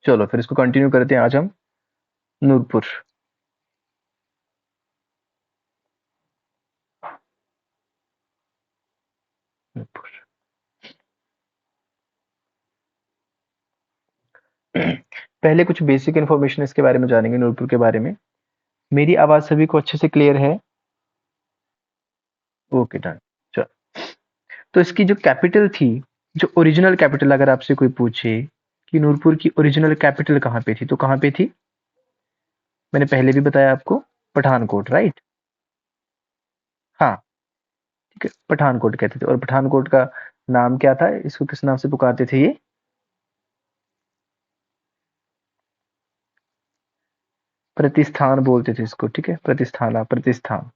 चलो फिर इसको कंटिन्यू करते हैं आज हम। नूरपुर। नूरपुर। पहले कुछ बेसिक इन्फॉर्मेशन इसके बारे में जानेंगे, नूरपुर के बारे में। मेरी आवाज सभी को अच्छे से क्लियर है? Okay done. चलो, तो इसकी जो कैपिटल थी, जो ओरिजिनल कैपिटल, अगर आपसे कोई पूछे कि नूरपुर की ओरिजिनल कैपिटल कहाँ पे थी, तो कहाँ पे थी? मैंने पहले भी बताया आपको, पठानकोट, राइट? हाँ, ठीक है, पठानकोट कहते थे। और पठानकोट का नाम क्या था, इसको किस नाम से पुकारते थे ये? प्रतिस्थान बोलते थे इसको, ठीक है, प्रतिस्थाना, प्रतिस्थान।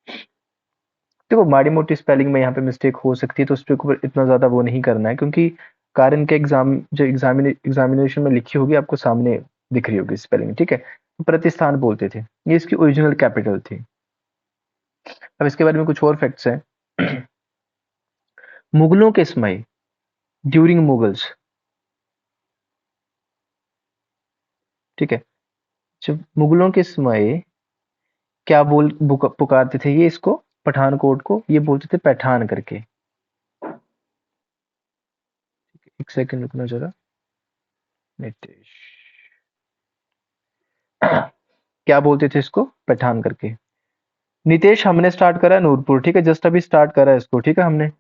देखो, माड़ी मोटी स्पेलिंग में यहाँ पे मिस्टेक हो सकती है, तो उस पे ऊपर इतना ज्यादा वो नहीं करना है, क्योंकि कारण के एग्जाम जो एग्जामिनेशन में लिखी होगी आपको सामने दिख रही होगी स्पेलिंग, ठीक है। तो प्रतिस्थान बोलते थे, ये इसकी ओरिजिनल कैपिटल थी। अब इसके बारे में कुछ और फैक्ट्स हैं। मुगलों के समय, ड्यूरिंग मुगल्स, ठीक है, जब मुगलों के समय क्या पुकारते थे ये इसको, पठानकोट को ये बोलते थे पैठान करके। एक सेकंड रुकना जरा, नितेश। क्या बोलते थे इसको, पठान करके। नितेश, हमने स्टार्ट करा है नूरपुर, ठीक है, जस्ट अभी स्टार्ट करा है इसको, ठीक है हमने।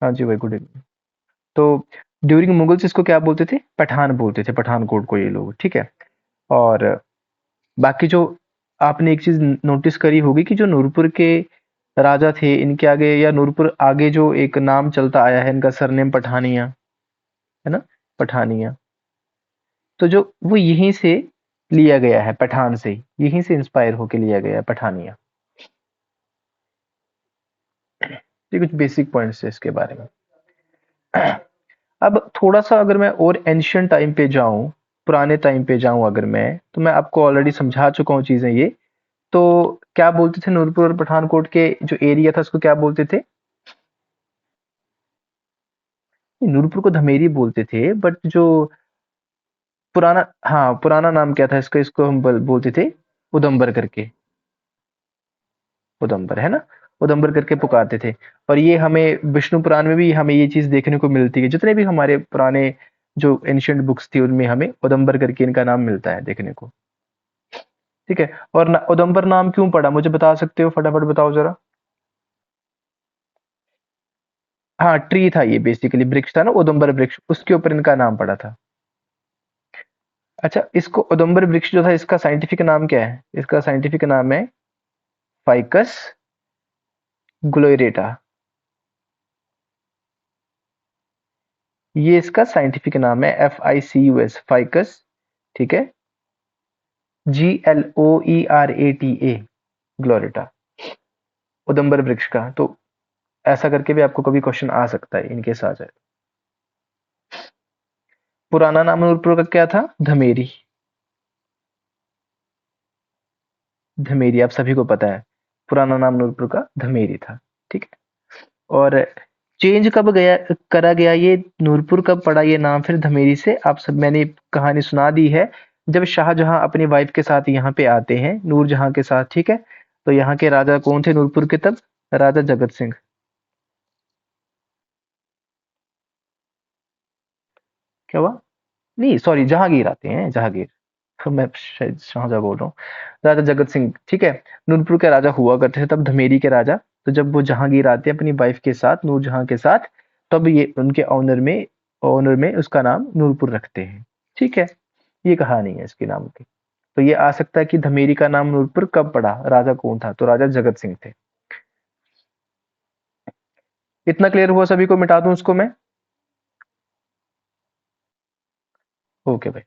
हाँ जी भाई, गुड इवनिंग। तो ड्यूरिंग मुगल्स इसको क्या बोलते थे, पठान बोलते थे, पठानकोट को ये लोग, ठीक है। और बाकी जो आपने एक चीज नोटिस करी होगी कि जो नूरपुर के राजा थे, इनके आगे या नूरपुर आगे जो एक नाम चलता आया है, इनका सरनेम पठानिया, है ना, पठानिया। तो जो वो यहीं से लिया गया है, पठान से, यहीं से इंस्पायर होके लिया गया है पठानिया। ये कुछ बेसिक पॉइंट्स है इसके बारे में। अब थोड़ा सा अगर मैं और एंशियंट टाइम पे जाऊं, पुराने टाइम पे जाऊं अगर मैं, तो मैं आपको ऑलरेडी समझा चुका हूँ चीजें ये। तो क्या बोलते थे, नूरपुर और पठानकोट के जो एरिया था उसको क्या बोलते थे? नूरपुर को धमेरी बोलते थे, बट जो पुराना, हाँ पुराना नाम क्या था इसका, इसको हम बोलते थे उदम्बर करके। उदम्बर, है ना, उदम्बर करके पुकारते थे। और ये हमें विष्णु पुराण में भी हमें ये चीज देखने को मिलती है, जितने भी हमारे पुराने जो एंशियंट बुक्स थी उनमें हमें उदम्बर करके इनका नाम मिलता है देखने को, ठीक है। और उदम्बर नाम क्यों पड़ा, मुझे बता सकते हो, फटाफट बताओ जरा। हाँ, ट्री था ये, बेसिकली वृक्ष था ना, उदम्बर वृक्ष, उसके ऊपर इनका नाम पड़ा था। अच्छा, इसको उदम्बर वृक्ष जो था, इसका साइंटिफिक नाम क्या है? इसका साइंटिफिक नाम है फाइकस ग्लोरेटा। ये इसका साइंटिफिक नाम है, FICUS, फाइकस, ठीक है, GLOERATA, ग्लोरेटा, उदम्बर वृक्ष का। तो ऐसा करके भी आपको कभी क्वेश्चन आ सकता है, इनकेस आ जाए। पुराना नाम नूरपुर का क्या था, धमेरी। धमेरी आप सभी को पता है, पुराना नाम नूरपुर का धमेरी था, ठीक है। और चेंज कब गया, करा गया ये, नूरपुर कब पड़ा ये नाम फिर धमेरी से, आप सब, मैंने कहानी सुना दी है। जब शाहजहां अपनी वाइफ के साथ यहाँ पे आते हैं, नूरजहां के साथ, ठीक है। तो यहाँ के राजा कौन थे नूरपुर के तब? राजा जगत सिंह। क्या हुआ? नहीं सॉरी, जहांगीर आते हैं, जहांगीर। तो मैं शायद शाहजहां बोल रहा हूँ। राजा जगत सिंह, ठीक है, नूरपुर के राजा हुआ करते थे तब, धमेरी के राजा। तो जब वो जहांगीर आते हैं अपनी वाइफ के साथ, नूरजहां के साथ, तब ये उनके ऑनर में उसका नाम नूरपुर रखते हैं, ठीक है। ये कहानी है इसके नाम की। तो ये आ सकता है कि धमेरी का नाम नूरपुर कब पड़ा, राजा कौन था, तो राजा जगत सिंह थे। इतना क्लियर हुआ सभी को, मिटा दूं उसको मैं? ओके भाई।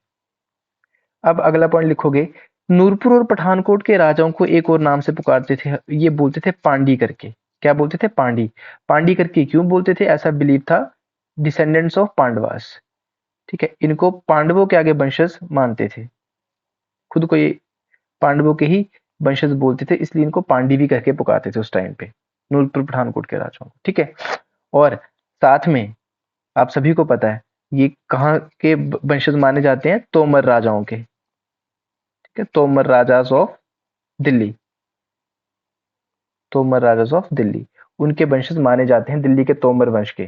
अब अगला पॉइंट लिखोगे, नूरपुर और पठानकोट के राजाओं को एक और नाम से पुकारते थे, ये बोलते थे पांडी करके। क्या बोलते थे, पांडी। पांडी करके क्यों बोलते थे, ऐसा बिलीव था, डिसेंडेंट्स ऑफ पांडवास, ठीक है, इनको पांडवों के आगे वंशज मानते थे, खुद को ये पांडवों के ही वंशज बोलते थे, इसलिए इनको पांडी भी करके पुकारते थे उस टाइम पे, नूरपुर पठानकोट के राजाओं को, ठीक है। और साथ में आप सभी को पता है, ये कहाँ के वंशज माने जाते हैं? तोमर राजाओं के, ठीक है, तोमर राजाज of Delhi, Tomar rajas of Delhi, उनके वंशज माने जाते हैं, दिल्ली के तोमर वंश के।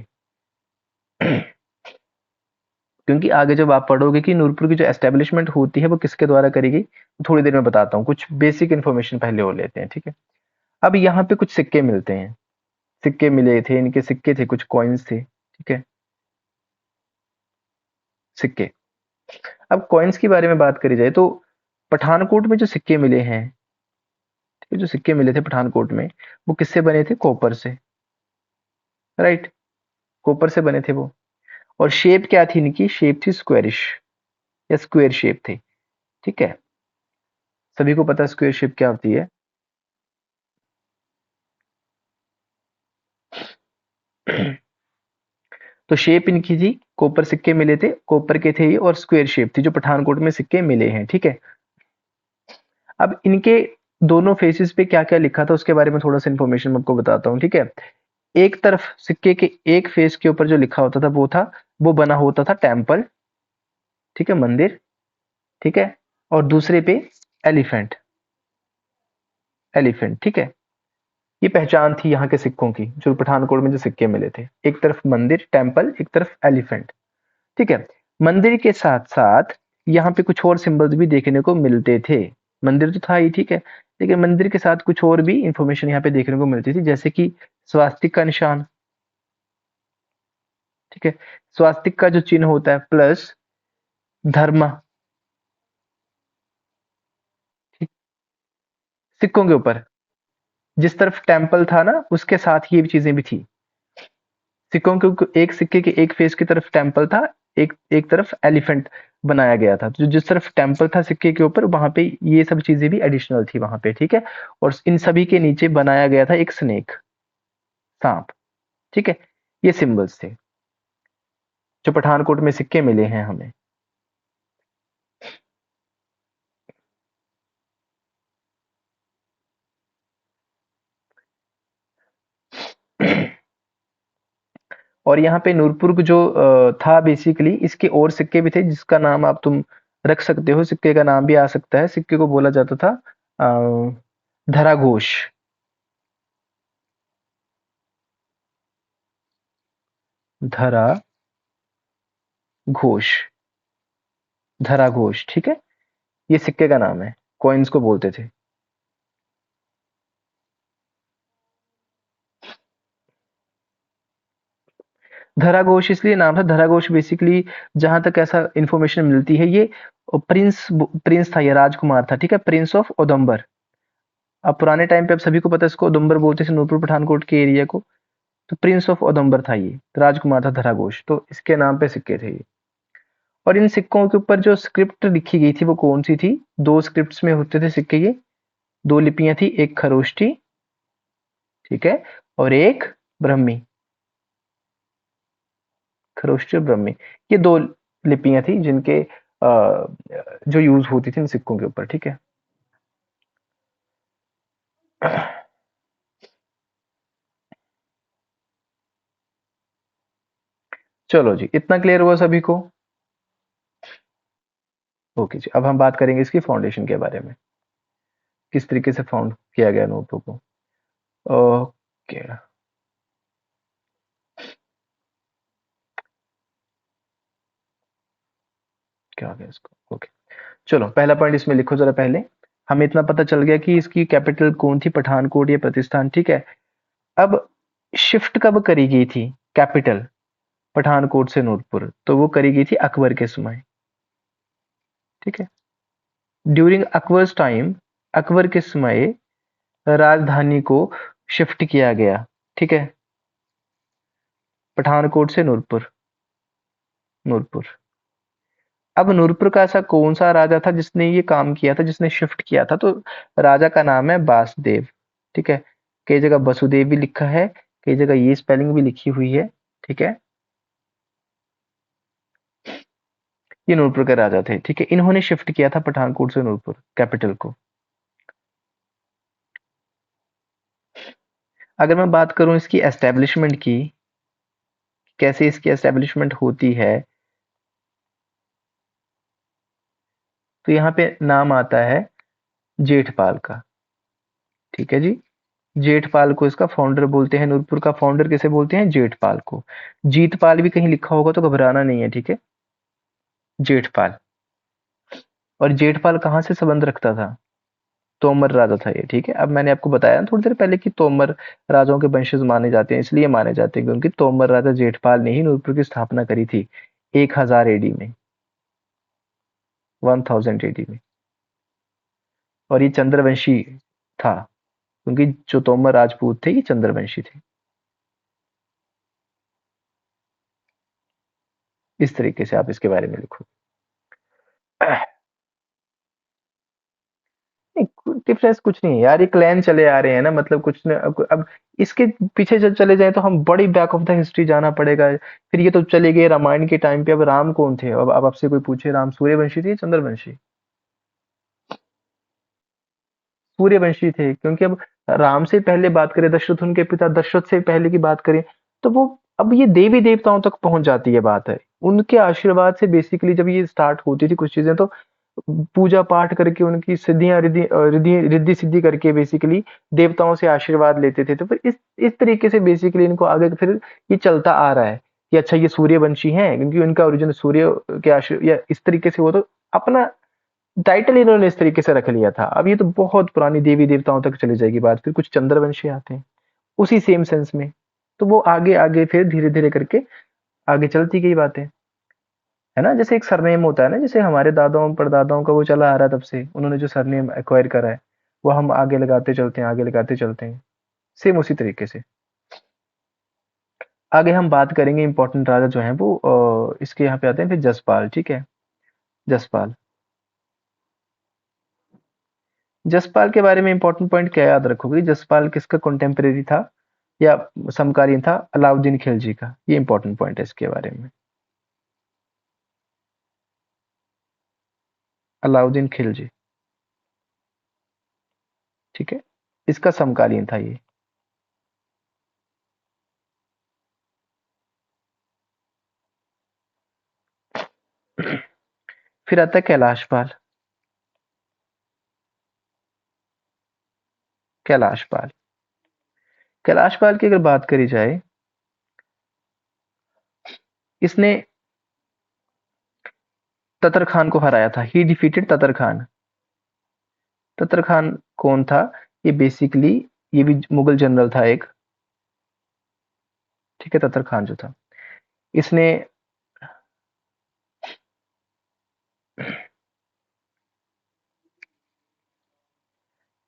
क्योंकि आगे जब आप पढ़ोगे कि नूरपुर की जो एस्टेब्लिशमेंट होती है वो किसके द्वारा करी गई, तो थोड़ी देर में बताता हूँ, कुछ बेसिक इन्फॉर्मेशन पहले हो लेते हैं, ठीक है। अब यहाँ पे कुछ सिक्के मिलते हैं, सिक्के मिले थे, इनके सिक्के थे, कुछ कॉइन्स थे, ठीक है, सिक्के। अब कॉइन्स के बारे में बात करी जाए तो पठानकोट में जो सिक्के मिले हैं, ठीक है, जो सिक्के मिले थे पठानकोट में, वो किससे बने थे? कॉपर से, राइट, कॉपर से बने थे वो। और शेप क्या थी इनकी? शेप थी स्क्वेरिश, या स्क्वेयर शेप थी, ठीक है। सभी को पता है स्क्वेयर शेप क्या होती है। तो शेप इनकी थी, कॉपर सिक्के मिले थे, कॉपर के थे ये, और स्क्वेयर शेप थी जो पठानकोट में सिक्के मिले हैं, ठीक है। अब इनके दोनों फेसेस पे क्या क्या लिखा था उसके बारे में थोड़ा सा इन्फॉर्मेशन मैं आपको बताता हूँ, ठीक है। एक तरफ सिक्के के एक फेस के ऊपर जो लिखा होता था वो था, वो बना होता था टेम्पल, ठीक है, मंदिर, ठीक है। और दूसरे पे एलिफेंट, एलिफेंट, ठीक है। ये पहचान थी यहाँ के सिक्कों की, जो पठानकोट में जो सिक्के मिले थे, एक तरफ मंदिर टेम्पल, एक तरफ एलिफेंट, ठीक है। मंदिर के साथ साथ यहाँ पे कुछ और सिंबल्स भी देखने को मिलते थे। मंदिर तो था ही, ठीक है, लेकिन मंदिर के साथ कुछ और भी इंफॉर्मेशन यहाँ पे देखने को मिलती थी, जैसे कि स्वास्तिक का निशान, ठीक है, स्वास्तिक का जो चिन्ह होता है, प्लस धर्म, ठीक, सिक्कों के ऊपर, जिस तरफ टेम्पल था ना उसके साथ ये भी चीजें भी थी। सिक्कों के एक सिक्के के एक फेस की तरफ टेम्पल था, एक एक तरफ एलिफेंट बनाया गया था, तो जिस तरफ टेम्पल था सिक्के के ऊपर, वहां पे ये सब चीजें भी एडिशनल थी वहां पे, ठीक है। और इन सभी के नीचे बनाया गया था एक स्नेक, सांप, ठीक है। ये सिंबल्स थे जो पठानकोट में सिक्के मिले हैं हमें। और यहाँ पे नूरपुर जो था बेसिकली, इसके और सिक्के भी थे जिसका नाम आप तुम रख सकते हो, सिक्के का नाम भी आ सकता है, सिक्के को बोला जाता था धरा घोष, धरा घोष, धरा घोष, ठीक है। ये सिक्के का नाम है, कॉइन्स को बोलते थे। धरा घोष इसलिए नाम था, धरा घोष बेसिकली जहां तक ऐसा इंफॉर्मेशन मिलती है, ये प्रिंस, प्रिंस था, ये राजकुमार था, ठीक है, प्रिंस ऑफ उदम्बर। अब पुराने टाइम पे अब सभी को पता है इसको उदम्बर बोलते थे, नूरपुर पठानकोट के एरिया को। तो प्रिंस ऑफ उदम्बर था ये, राजकुमार था धरा घोष, तो इसके नाम पे सिक्के थे ये। और इन सिक्कों के ऊपर जो स्क्रिप्ट लिखी गई थी वो कौन सी थी? दो स्क्रिप्ट्स में होते थे सिक्के ये, दो लिपियां थी, एक खरोष्टी, ठीक है, और एक ब्रह्मी, खरोष्टी और ब्रह्मी, ये दो लिपियां थी जिनके जो यूज होती थी इन सिक्कों के ऊपर, ठीक है। चलो जी, इतना क्लियर हुआ सभी को? ओके जी, अब हम बात करेंगे इसकी फाउंडेशन के बारे में, किस तरीके से फाउंड किया गया नोटों को। ओके, क्या हो गया इसको, ओके। चलो पहला पॉइंट इसमें लिखो जरा पहले। हमें इतना पता चल गया कि इसकी कैपिटल कौन थी, पठानकोट या प्रतिष्ठान, ठीक है। अब शिफ्ट कब करी गई थी कैपिटल पठानकोट से नूरपुर? तो वो करी गई थी अकबर के समय, ठीक है। ड्यूरिंग अकबर्स टाइम, अकबर के समय राजधानी को शिफ्ट किया गया, ठीक है, पठानकोट से नूरपुर, नूरपुर। अब नूरपुर का ऐसा कौन सा राजा था जिसने ये काम किया था, जिसने शिफ्ट किया था? तो राजा का नाम है बासदेव, ठीक है। कई जगह वसुदेव भी लिखा है, कई जगह ये स्पेलिंग भी लिखी हुई है, ठीक है। ये नूरपुर के राजा थे, ठीक है, इन्होंने शिफ्ट किया था पठानकोट से नूरपुर कैपिटल को। अगर मैं बात करूं इसकी एस्टेब्लिशमेंट की, कैसे इसकी एस्टेब्लिशमेंट होती है, तो यहाँ पे नाम आता है जेठपाल का। ठीक है जी। जेठपाल को इसका फाउंडर बोलते हैं, नूरपुर का फाउंडर किसे बोलते हैं? जेठपाल को। जीतपाल भी कहीं लिखा होगा तो घबराना नहीं है, ठीक है। जेठपाल। और जेठपाल कहाँ से संबंध रखता था? तोमर राजा था ये, ठीक है। अब मैंने आपको बताया ना थोड़ी देर पहले कि तोमर राजाओं के वंशज माने जाते हैं, इसलिए माने जाते हैं क्योंकि तोमर राजा जेठपाल ने ही नूरपुर की स्थापना करी थी 1000 एडी में, 1000 एडी में। और ये चंद्रवंशी था क्योंकि जो तोमर राजपूत थे ये चंद्रवंशी थे। इस तरीके से आप इसके बारे में लिखो। डिफरेंस कुछ नहीं है यार, ये क्लैन चले आ रहे हैं ना, मतलब कुछ न, अब इसके पीछे जब चले जाए तो हम बड़ी बैक ऑफ द हिस्ट्री जाना पड़ेगा। फिर ये तो चले गए रामायण के टाइम पे। अब राम कौन थे? अब आपसे कोई पूछे राम सूर्यवंशी थे या चंद्रवंशी? सूर्यवंशी थे, क्योंकि अब राम से पहले बात करें, दशरथ उनके पिता, दशरथ से पहले की बात करें, तो वो अब ये देवी देवताओं तक पहुंच जाती है बात है। उनके आशीर्वाद से बेसिकली जब ये स्टार्ट होती थी कुछ चीजें, तो पूजा पाठ करके उनकी सिद्धियां रिद्धि रिद्धि रिद्धि सिद्धि करके बेसिकली देवताओं से आशीर्वाद लेते थे। तो फिर इस तरीके से बेसिकली इनको आगे फिर ये चलता आ रहा है कि अच्छा ये सूर्यवंशी हैं क्योंकि उनका ओरिजिन सूर्य के आशीर्वाद, या इस तरीके से। वो तो अपना टाइटल इन्होंने इस तरीके से रख लिया था। अब ये तो बहुत पुरानी देवी देवताओं तक चली जाएगी बात। फिर कुछ चंद्रवंशी आते हैं उसी सेम सेंस में। तो वो आगे आगे फिर धीरे धीरे करके आगे चलती गई बातें, है ना। जैसे एक सरनेम होता है ना, जैसे हमारे दादाओं परदादाओं का वो चला आ रहा है तब से, उन्होंने जो सरनेम एक्वायर करा है वो हम आगे लगाते चलते हैं, आगे लगाते चलते हैं। सेम उसी तरीके से आगे हम बात करेंगे। इंपॉर्टेंट राजा जो है वो इसके यहाँ पे आते हैं फिर जसपाल, ठीक है। जसपाल। जसपाल के बारे में इंपॉर्टेंट पॉइंट क्या याद रखोगे? जसपाल किसका कॉन्टेम्परेरी था या समकालीन था? अलाउद्दीन खिलजी का। ये इंपॉर्टेंट पॉइंट है इसके बारे में। अलाउद्दीन खिलजी, ठीक है। इसका समकालीन था ये। फिर आता है कैलाश पाल। कैलाश पाल। कैलाश पाल की अगर बात करी जाए, इसने ततर खान को हराया था। He defeated Tatar Khan. ततर खान कौन था? ये बेसिकली ये भी मुगल जनरल था एक, ठीक है। ततर खान जो था, इसने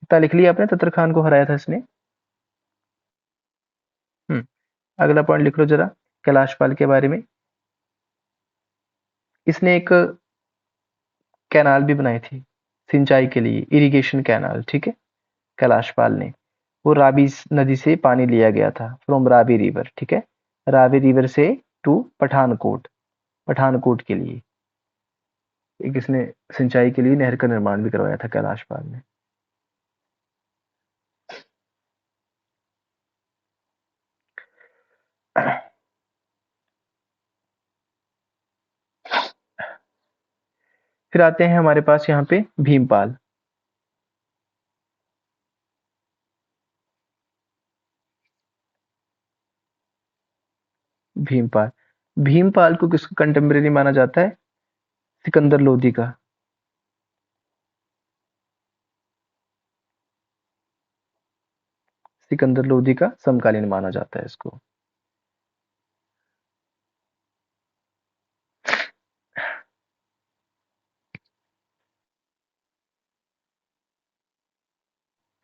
इतना लिख लिया आपने, ततर खान को हराया था इसने। हम्म। अगला पॉइंट लिख लो जरा कैलाश पाल के बारे में। इसने एक कैनाल भी बनाई थी सिंचाई के लिए, इरिगेशन कैनाल, ठीक है। कैलाश पाल ने, वो रावी नदी से पानी लिया गया था, फ्रॉम रावी रिवर, ठीक है। रावी रिवर से टू पठानकोट, पठानकोट के लिए एक इसने सिंचाई के लिए नहर का निर्माण भी करवाया था कैलाश पाल ने। फिर आते हैं हमारे पास यहाँ पे भीमपाल। भीमपाल। भीमपाल को किसका कंटेम्परेरी माना जाता है? सिकंदर लोदी का। सिकंदर लोदी का समकालीन माना जाता है इसको।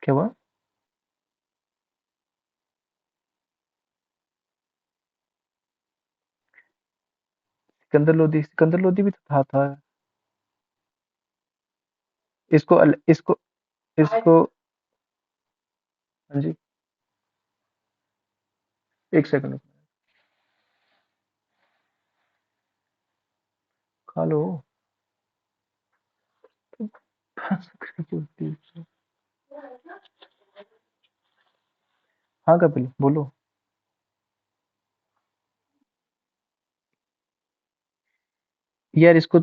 क्या हुआ? सिकंदर लोदी भी तो था। इसको इसको हाँ जी, एक सेकंड खा लो। हाँ कपिल बोलो। यार इसको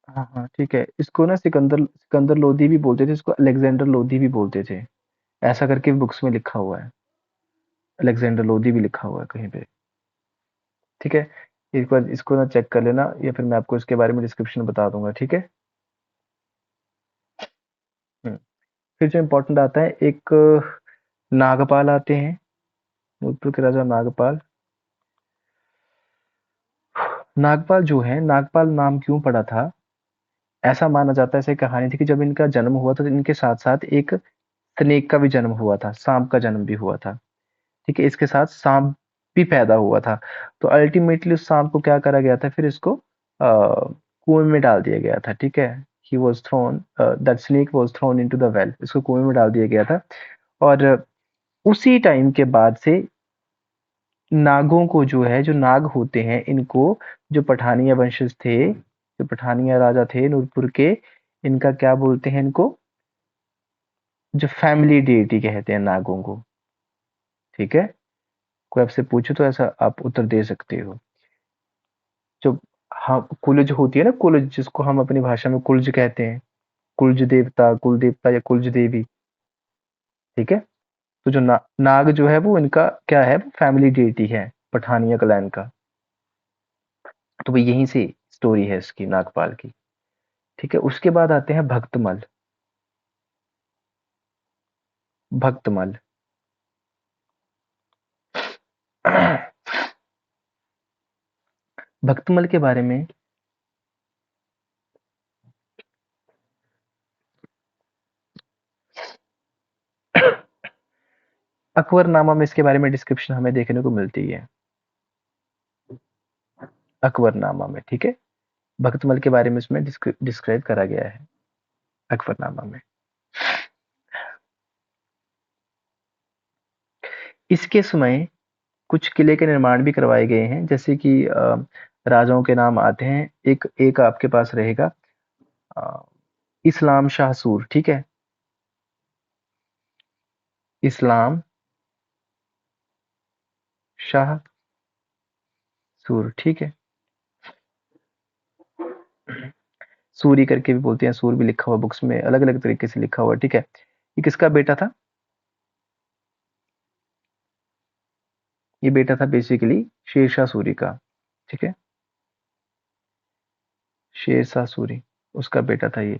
हाँ हाँ ठीक है, इसको ना सिकंदर सिकंदर लोदी भी बोलते थे, इसको अलेक्जेंडर लोदी भी बोलते थे, ऐसा करके बुक्स में लिखा हुआ है। अलेक्जेंडर लोदी भी लिखा हुआ है कहीं पे। ठीक है, एक बार इसको ना चेक कर लेना, या फिर मैं आपको इसके बारे में डिस्क्रिप्शन बता दूंगा, ठीक है। हम्म, फिर जो इम्पोर्टेंट आता है, एक नागपाल आते हैं, जोधपुर के राजा नागपाल। नागपाल जो है, नागपाल नाम क्यों पड़ा था, ऐसा माना जाता है, ऐसे कहानी थी कि जब इनका जन्म हुआ था तो इनके साथ साथ एक स्नेक का भी जन्म हुआ था, सांप का जन्म भी हुआ था। ठीक है, इसके साथ सांप भी पैदा हुआ था। तो अल्टीमेटली उस सांप को क्या करा गया था, फिर इसको कुएं में डाल दिया गया था। ठीक है, he was throne, that snake was throne into the well, इसको कुएं में डाल दिया गया था। और उसी टाइम के बाद से नागों को जो है, जो नाग होते हैं इनको, जो पठानिया वंशज थे, जो पठानिया राजा थे नूरपुर के, इनका क्या बोलते हैं इनको, जो फैमिली डेटी कहते हैं नागों को। ठीक है, कोई आपसे पूछे तो ऐसा आप उत्तर दे सकते हो। जो हम कुलज होती है ना, कुलज जिसको हम अपनी भाषा में कुलज कहते हैं, कुलज देवता, कुल देवता या कुलज देवी। ठीक है, तो जो नाग जो है वो इनका क्या है, फैमिली डेटी है पठानिया क्लैन का। तो वो यहीं से स्टोरी है इसकी, नागपाल की। ठीक है, उसके बाद आते हैं भक्तमल। भक्तमल भक्तमल के बारे में अकबरनामा में इसके बारे में डिस्क्रिप्शन हमें देखने को मिलती है, अकबरनामा में। ठीक है, भक्तमल के बारे में इसमें डिस्क्राइब करा गया है अकबरनामा में। इसके समय कुछ किले के निर्माण भी करवाए गए हैं, जैसे कि राजाओं के नाम आते हैं, एक एक आपके पास रहेगा, अ, इस्लाम शाह सूर। ठीक है, इस्लाम शाह सूर। ठीक है, सूरी करके भी बोलते हैं, सूर भी लिखा हुआ बुक्स में, अलग अलग तरीके से लिखा हुआ। ठीक है, ये किसका बेटा था, ये बेटा था बेसिकली शेरशाह सूरी का। ठीक है, शेरशाह सूरी, उसका बेटा था ये।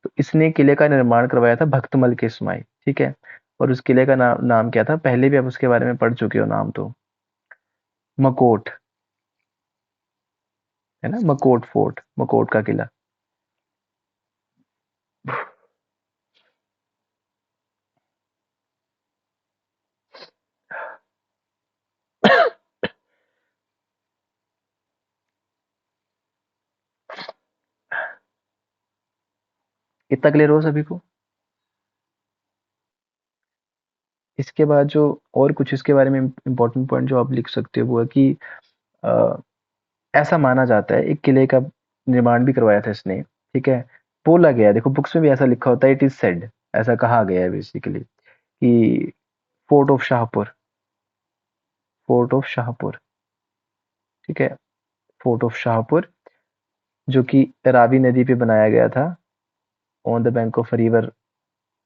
तो इसने किले का निर्माण करवाया था भक्तमल के समय। ठीक है, और उस किले का नाम क्या था, पहले भी आप उसके बारे में पढ़ चुके हो नाम तो, मकोट, है ना, मकोट फोर्ट, मकोट का किला। इतना क्लियर हो सभी को। इसके बाद जो और कुछ इसके बारे में इंपॉर्टेंट पॉइंट जो आप लिख सकते हो वो है कि अ, ऐसा माना जाता है, एक किले का निर्माण भी करवाया था इसने। ठीक है, बोला गया है, देखो बुक्स में भी ऐसा लिखा होता है, इट इज सेड, ऐसा कहा गया है बेसिकली, कि fort of Shahpur, fort of Shahpur. ठीक है, फोर्ट ऑफ शाहपुर, जो कि रावी नदी पे बनाया गया था, on the bank of river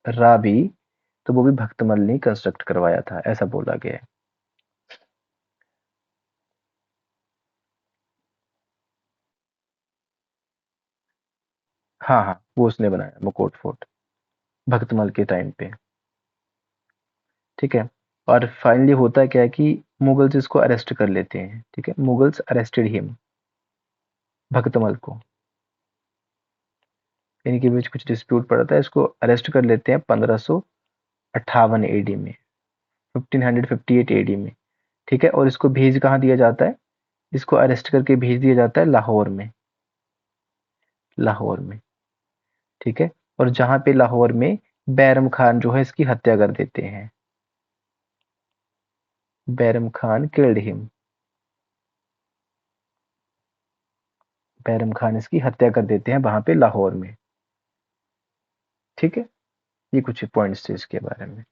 Ravi. तो वो भी भक्तमल ने कंस्ट्रक्ट करवाया था, ऐसा बोला गया है। हाँ हाँ, वो उसने बनाया मुकोट फोर्ट, भक्तमल के टाइम पे। ठीक है, और फाइनली होता क्या है कि मुगल्स इसको अरेस्ट कर लेते हैं। ठीक है, मुगल्स अरेस्टेड हिम, भक्तमल को, इनके बीच कुछ डिस्प्यूट पड़ा था, इसको अरेस्ट कर लेते हैं 1558 एडी में, 1558 एडी में। ठीक है, और इसको भेज कहाँ दिया जाता है, इसको अरेस्ट करके भेज दिया जाता है लाहौर में, लाहौर में। ठीक है, और जहां पे लाहौर में बैरम खान जो है इसकी हत्या कर देते हैं, बैरम खान किल्ड हिम, बैरम खान इसकी हत्या कर देते हैं वहां पे लाहौर में। ठीक है, ये कुछ पॉइंट्स थे इसके बारे में।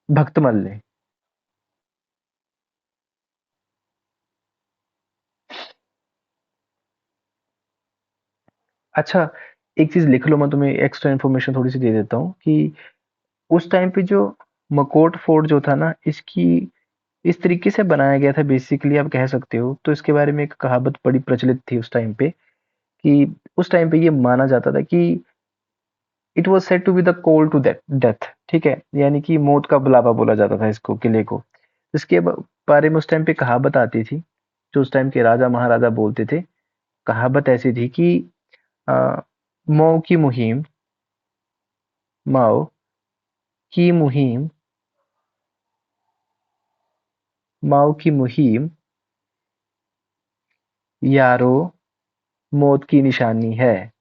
भक्तमल ने, अच्छा, एक चीज़ लिख लो, मैं तुम्हें एक्स्ट्रा इन्फॉर्मेशन थोड़ी सी दे देता हूँ कि उस टाइम पे जो मकोट फोर्ट जो था ना, इसकी इस तरीके से बनाया गया था बेसिकली, आप कह सकते हो। तो इसके बारे में एक कहावत बड़ी प्रचलित थी उस टाइम पे कि उस टाइम पे ये माना जाता था कि it was said to be the call to death, ठीक है, यानी कि मौत का बुलावा बोला जाता था इसको, किले को। इसके बारे में उस टाइम पे कहावत आती थी, जो उस टाइम के राजा महाराजा बोलते थे। कहावत ऐसी थी कि अ, मऊ की मुहिम, माओ की मुहिम, माओ की मुहिम यारो मौत की निशानी है,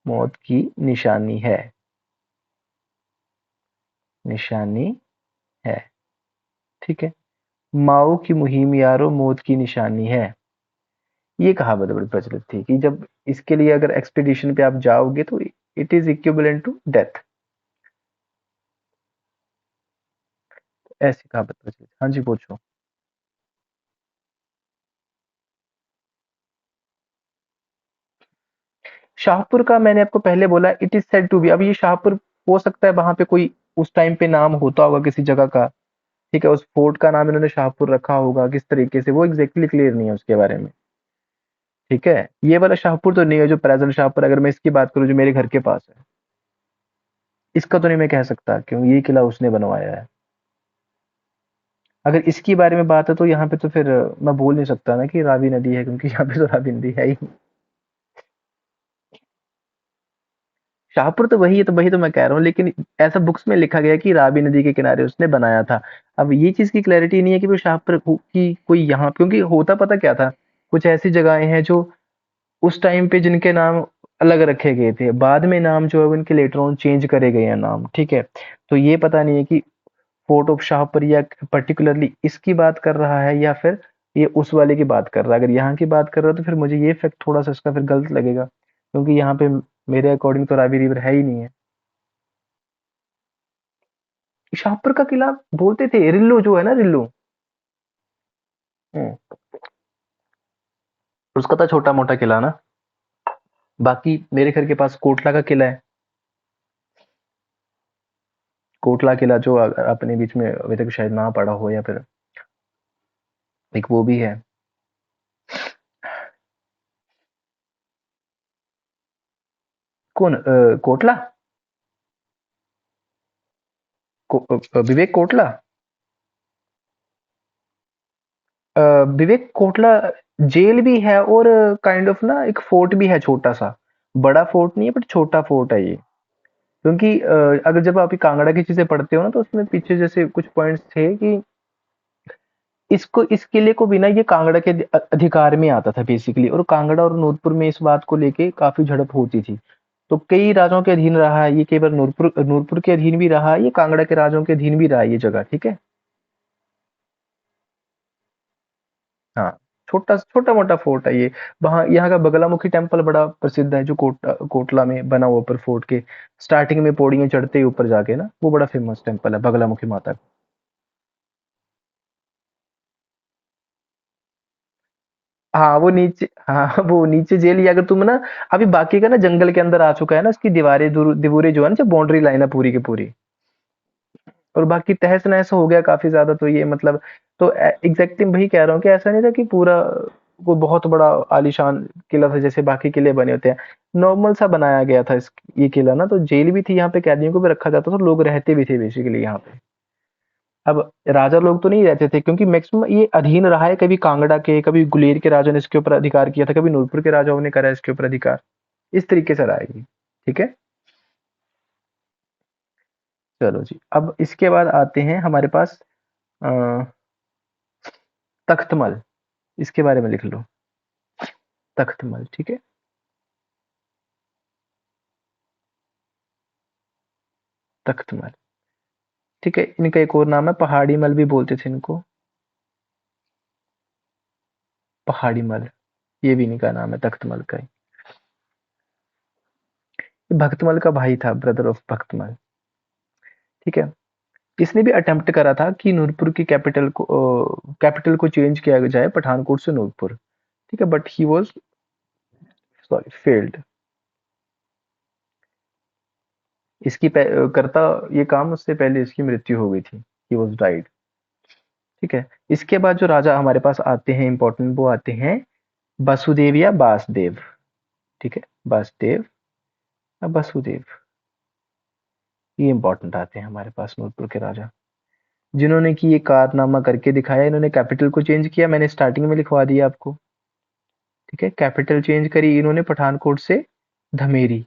मौत की निशानी है, निशानी है, ठीक है। माओ की मुहिम यारो मौत की निशानी है। ये कहावत बड़ी प्रचलित थी कि जब इसके लिए अगर एक्सपीडिशन पे आप जाओगे तो it is equivalent to death, ऐसी कहावत प्रचलित। हाँ जी, पूछो। शाहपुर का मैंने आपको पहले बोला, it is said to be. अब ये शाहपुर, हो सकता है वहां पे कोई उस टाइम पे नाम होता होगा किसी जगह का, ठीक है, उस फोर्ट का नाम इन्होंने शाहपुर रखा होगा, किस तरीके से वो एग्जैक्टली क्लियर नहीं है उसके बारे में, ठीक है। ये वाला शाहपुर तो नहीं है जो प्रेजेंट शाहपुर, अगर मैं इसकी बात करूँ जो मेरे घर के पास है, इसका तो नहीं मैं कह सकता क्यों ये किला उसने बनवाया है। अगर इसकी बारे में बात है तो यहाँ पे तो फिर मैं बोल नहीं सकता ना कि रावी नदी है, क्योंकि यहाँ पे तो रावी नदी है ही नहीं। शाहपुर तो वही है, तो वही तो मैं कह रहा हूँ, लेकिन ऐसा बुक्स में लिखा गया है कि रावी नदी के किनारे उसने बनाया था। अब ये चीज की क्लैरिटी नहीं है कि वो शाहपुर की कोई यहाँ, क्योंकि होता पता क्या था, कुछ ऐसी जगहें हैं जो उस टाइम पे जिनके नाम अलग रखे गए थे, बाद में नाम जो है उनके लेटर ऑन चेंज करे गए हैं नाम, ठीक है। तो ये पता नहीं है कि फोर्ट ऑफ शाहपुर या पर्टिकुलरली इसकी बात कर रहा है या फिर ये उस वाले की बात कर रहा है। अगर यहाँ की बात कर रहा है तो फिर मुझे ये फैक्ट थोड़ा सा इसका फिर गलत लगेगा, क्योंकि यहाँ पे मेरे अकॉर्डिंग तो रावी रिवर है ही नहीं है। शाहपुर का किला बोलते थे रिल्लू, जो है ना रिल्लू। हम्म, उसका था छोटा मोटा किला ना। बाकी मेरे घर के पास कोटला का किला है। कोटला किला जो अपने बीच में अभी तक शायद ना पड़ा हो, या फिर एक वो भी है। कौन कोटला? विवेक कोटला। अ, विवेक कोटला जेल भी है और काइंड ऑफ ना एक फोर्ट भी है छोटा सा। बड़ा फोर्ट नहीं है बट छोटा फोर्ट है ये। क्योंकि अगर जब आप ये कांगड़ा की चीजें पढ़ते हो ना, तो उसमें पीछे जैसे कुछ पॉइंट्स थे कि इसको, इस किले को भी ना ये कांगड़ा के अधिकार में आता था बेसिकली, और कांगड़ा और नूरपुर में इस बात को लेके काफी झड़प होती थी। तो कई राजाओं के अधीन रहा है ये, केवल नूरपुर नूरपुर के अधीन भी रहा है ये, कांगड़ा के राजाओं के अधीन भी रहा है ये जगह, ठीक है। हाँ, छोटा छोटा मोटा फोर्ट है ये। वहाँ यहाँ का बगलामुखी टेम्पल बड़ा प्रसिद्ध है, जो कोटला में बना हुआ ऊपर फोर्ट के स्टार्टिंग में पौड़ियाँ चढ़ते ही ऊपर जाके ना, वो बड़ा फेमस टेम्पल है बगलामुखी माता का। हाँ वो नीचे, हाँ वो नीचे जेल, या अगर तुम ना अभी बाकी का ना जंगल के अंदर आ चुका है ना, उसकी दीवारें दीवारें जो है ना, जो बाउंड्री लाइन है पूरी की पूरी, और बाकी तहस नहस हो गया काफी ज्यादा। तो ये मतलब, तो एग्जैक्टली वही कह रहा हूँ कि ऐसा नहीं था कि पूरा वो बहुत बड़ा आलीशान किला था जैसे बाकी किले बने होते हैं। नॉर्मल सा बनाया गया था ये किला ना। तो जेल भी थी यहाँ पे, कैदियों को भी रखा जाता था, लोग रहते भी थे बेसिकली यहाँ पे। अब राजा लोग तो नहीं रहते थे, क्योंकि मैक्सिमम ये अधीन रहा है, कभी कांगड़ा के, कभी गुलेर के राजा ने इसके ऊपर अधिकार किया था, कभी नूरपुर के राजाओं ने करा इसके ऊपर अधिकार। इस तरीके से रहा है ये, ठीक है। चलो जी, अब इसके बाद आते हैं हमारे पास अ, तख्तमल। इसके बारे में लिख लो, तख्तमल, ठीक है। तख्तमल, ठीक है। इनका एक और नाम है पहाड़ी मल भी बोलते थे इनको, पहाड़ी मल। ये भी इनका नाम है तख्तमल का ही। ये भक्तमल का भाई था, ब्रदर ऑफ भक्तमल, ठीक है। इसने भी अटेम्प्ट करा था कि नूरपुर की कैपिटल को चेंज किया जाए पठानकोट से नूरपुर, ठीक है, but he was sorry failed. इसकी करता ये काम उससे पहले इसकी मृत्यु हो गई थी, ही वॉज डाइड। ठीक है, इसके बाद जो राजा हमारे पास आते हैं इंपॉर्टेंट, वो आते हैं वसुदेव या बासदेव। ठीक है, वासुदेव या वसुदेव, ये इंपॉर्टेंट आते हैं हमारे पास नूरपुर के राजा, जिन्होंने कि ये कारनामा करके दिखाया। इन्होंने कैपिटल को चेंज किया, मैंने स्टार्टिंग में लिखवा दिया आपको। ठीक है, कैपिटल चेंज करी इन्होंने पठानकोट से धमेरी।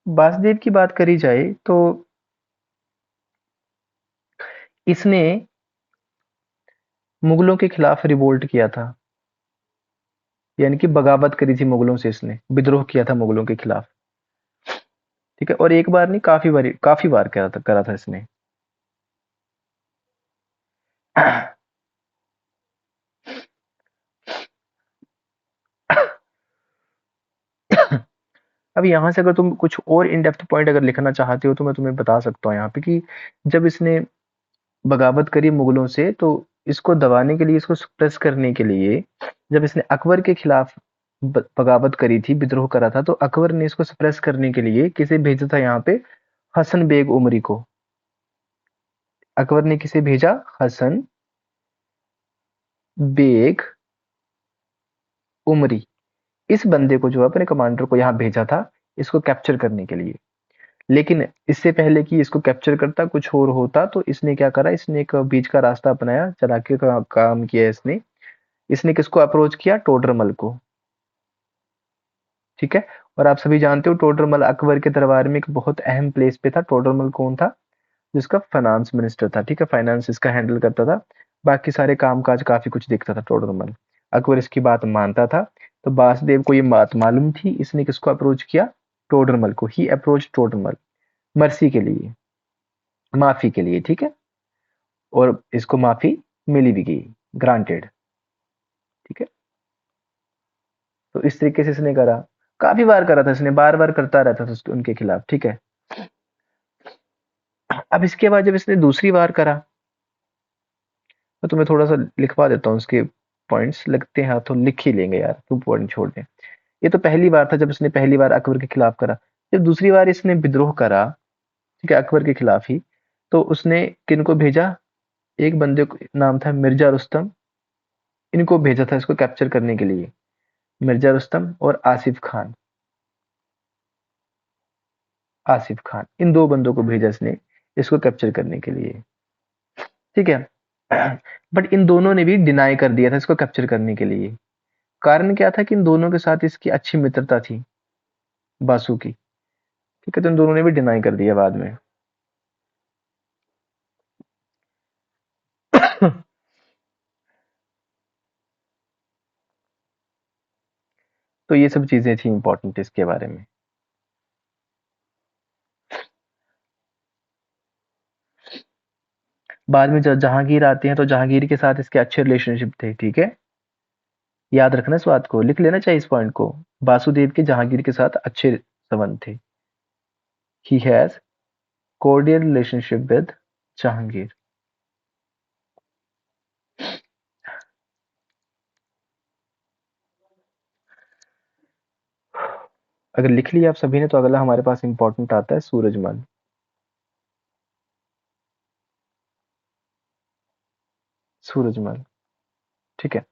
वासुदेव की बात करी जाए तो इसने मुगलों के खिलाफ रिवोल्ट किया था, यानी कि बगावत करी थी मुगलों से, इसने विद्रोह किया था मुगलों के खिलाफ। ठीक है, और एक बार नहीं, काफी बार करा था इसने। अब यहाँ से अगर तुम कुछ और इन डेप्थ पॉइंट अगर लिखना चाहते हो तो मैं तुम्हें बता सकता हूँ यहाँ पे कि जब इसने बगावत करी मुगलों से, तो इसको दबाने के लिए, इसको सप्रेस करने के लिए, जब इसने अकबर के खिलाफ बगावत करी थी, विद्रोह करा था, तो अकबर ने इसको सप्रेस करने के लिए किसे भेजा था यहाँ पे? हसन बेग उमरी को। अकबर ने किसे भेजा? हसन बेग उमरी। इस बंदे को, जो अपने कमांडर को यहाँ भेजा था इसको कैप्चर करने के लिए। लेकिन इससे पहले कि इसको कैप्चर करता कुछ और होता, तो इसने क्या करा, इसने एक बीच का रास्ता अपनाया, चालाकी का काम किया इसने। इसने किसको अप्रोच किया? टोडरमल को। ठीक है, और आप सभी जानते हो टोडरमल अकबर के दरबार में एक बहुत अहम प्लेस पे था। टोडरमल कौन था? जिसका फाइनेंस मिनिस्टर था। ठीक है, फाइनेंस इसका हैंडल करता था, बाकी सारे काम काज काफी कुछ देखता था टोडरमल। अकबर इसकी बात मानता था, तो वासुदेव को ये बात मालूम थी, इसने किसको अप्रोच किया? टोडरमल को। ही अप्रोच टोडरमल, मर्सी के लिए, माफी के लिए। ठीक है, और इसको माफी मिली भी गई, ग्रांटेड। ठीक है, तो इस तरीके से इसने करा, काफी बार करा था इसने, बार बार करता रहता था उनके खिलाफ। ठीक है, अब इसके बाद जब इसने दूसरी बार करा, तो तुम्हें थोड़ा सा लिखवा देता हूँ इसके पॉइंट्स, लगते हैं तो लिख ही लेंगे यार, तू पॉइंट छोड़ दे। ये तो पहली बार था जब इसने पहली बार अकबर के खिलाफ करा। जब दूसरी बार इसने विद्रोह करा, ठीक है, अकबर के खिलाफ ही, तो उसने किनको भेजा? एक बंदे को, नाम था मिर्जा रुस्तम, इनको भेजा था इसको कैप्चर करने के लिए। मिर्जा रुस्तम और आसिफ खान। आसिफ खान, इन दो बंदों को भेजा इसने इसको कैप्चर करने के लिए। ठीक है, बट इन दोनों ने भी डिनाई कर दिया था इसको कैप्चर करने के लिए। कारण क्या था कि इन दोनों के साथ इसकी अच्छी मित्रता थी, बासु की। ठीक है, तो इन दोनों ने भी डिनाई कर दिया बाद में। तो ये सब चीजें थी इंपॉर्टेंट इसके बारे में। बाद में जब जहांगीर आते हैं, तो जहांगीर के साथ इसके अच्छे रिलेशनशिप थे। ठीक है, याद रखना इस बात को, लिख लेना चाहिए इस पॉइंट को। वासुदेव के जहांगीर के साथ अच्छे संबंध थे। He has cordial relationship with Jahangir. अगर लिख लिया आप सभी ने, तो अगला हमारे पास इंपॉर्टेंट आता है सूरजमल। सूरजमल, ठीक है।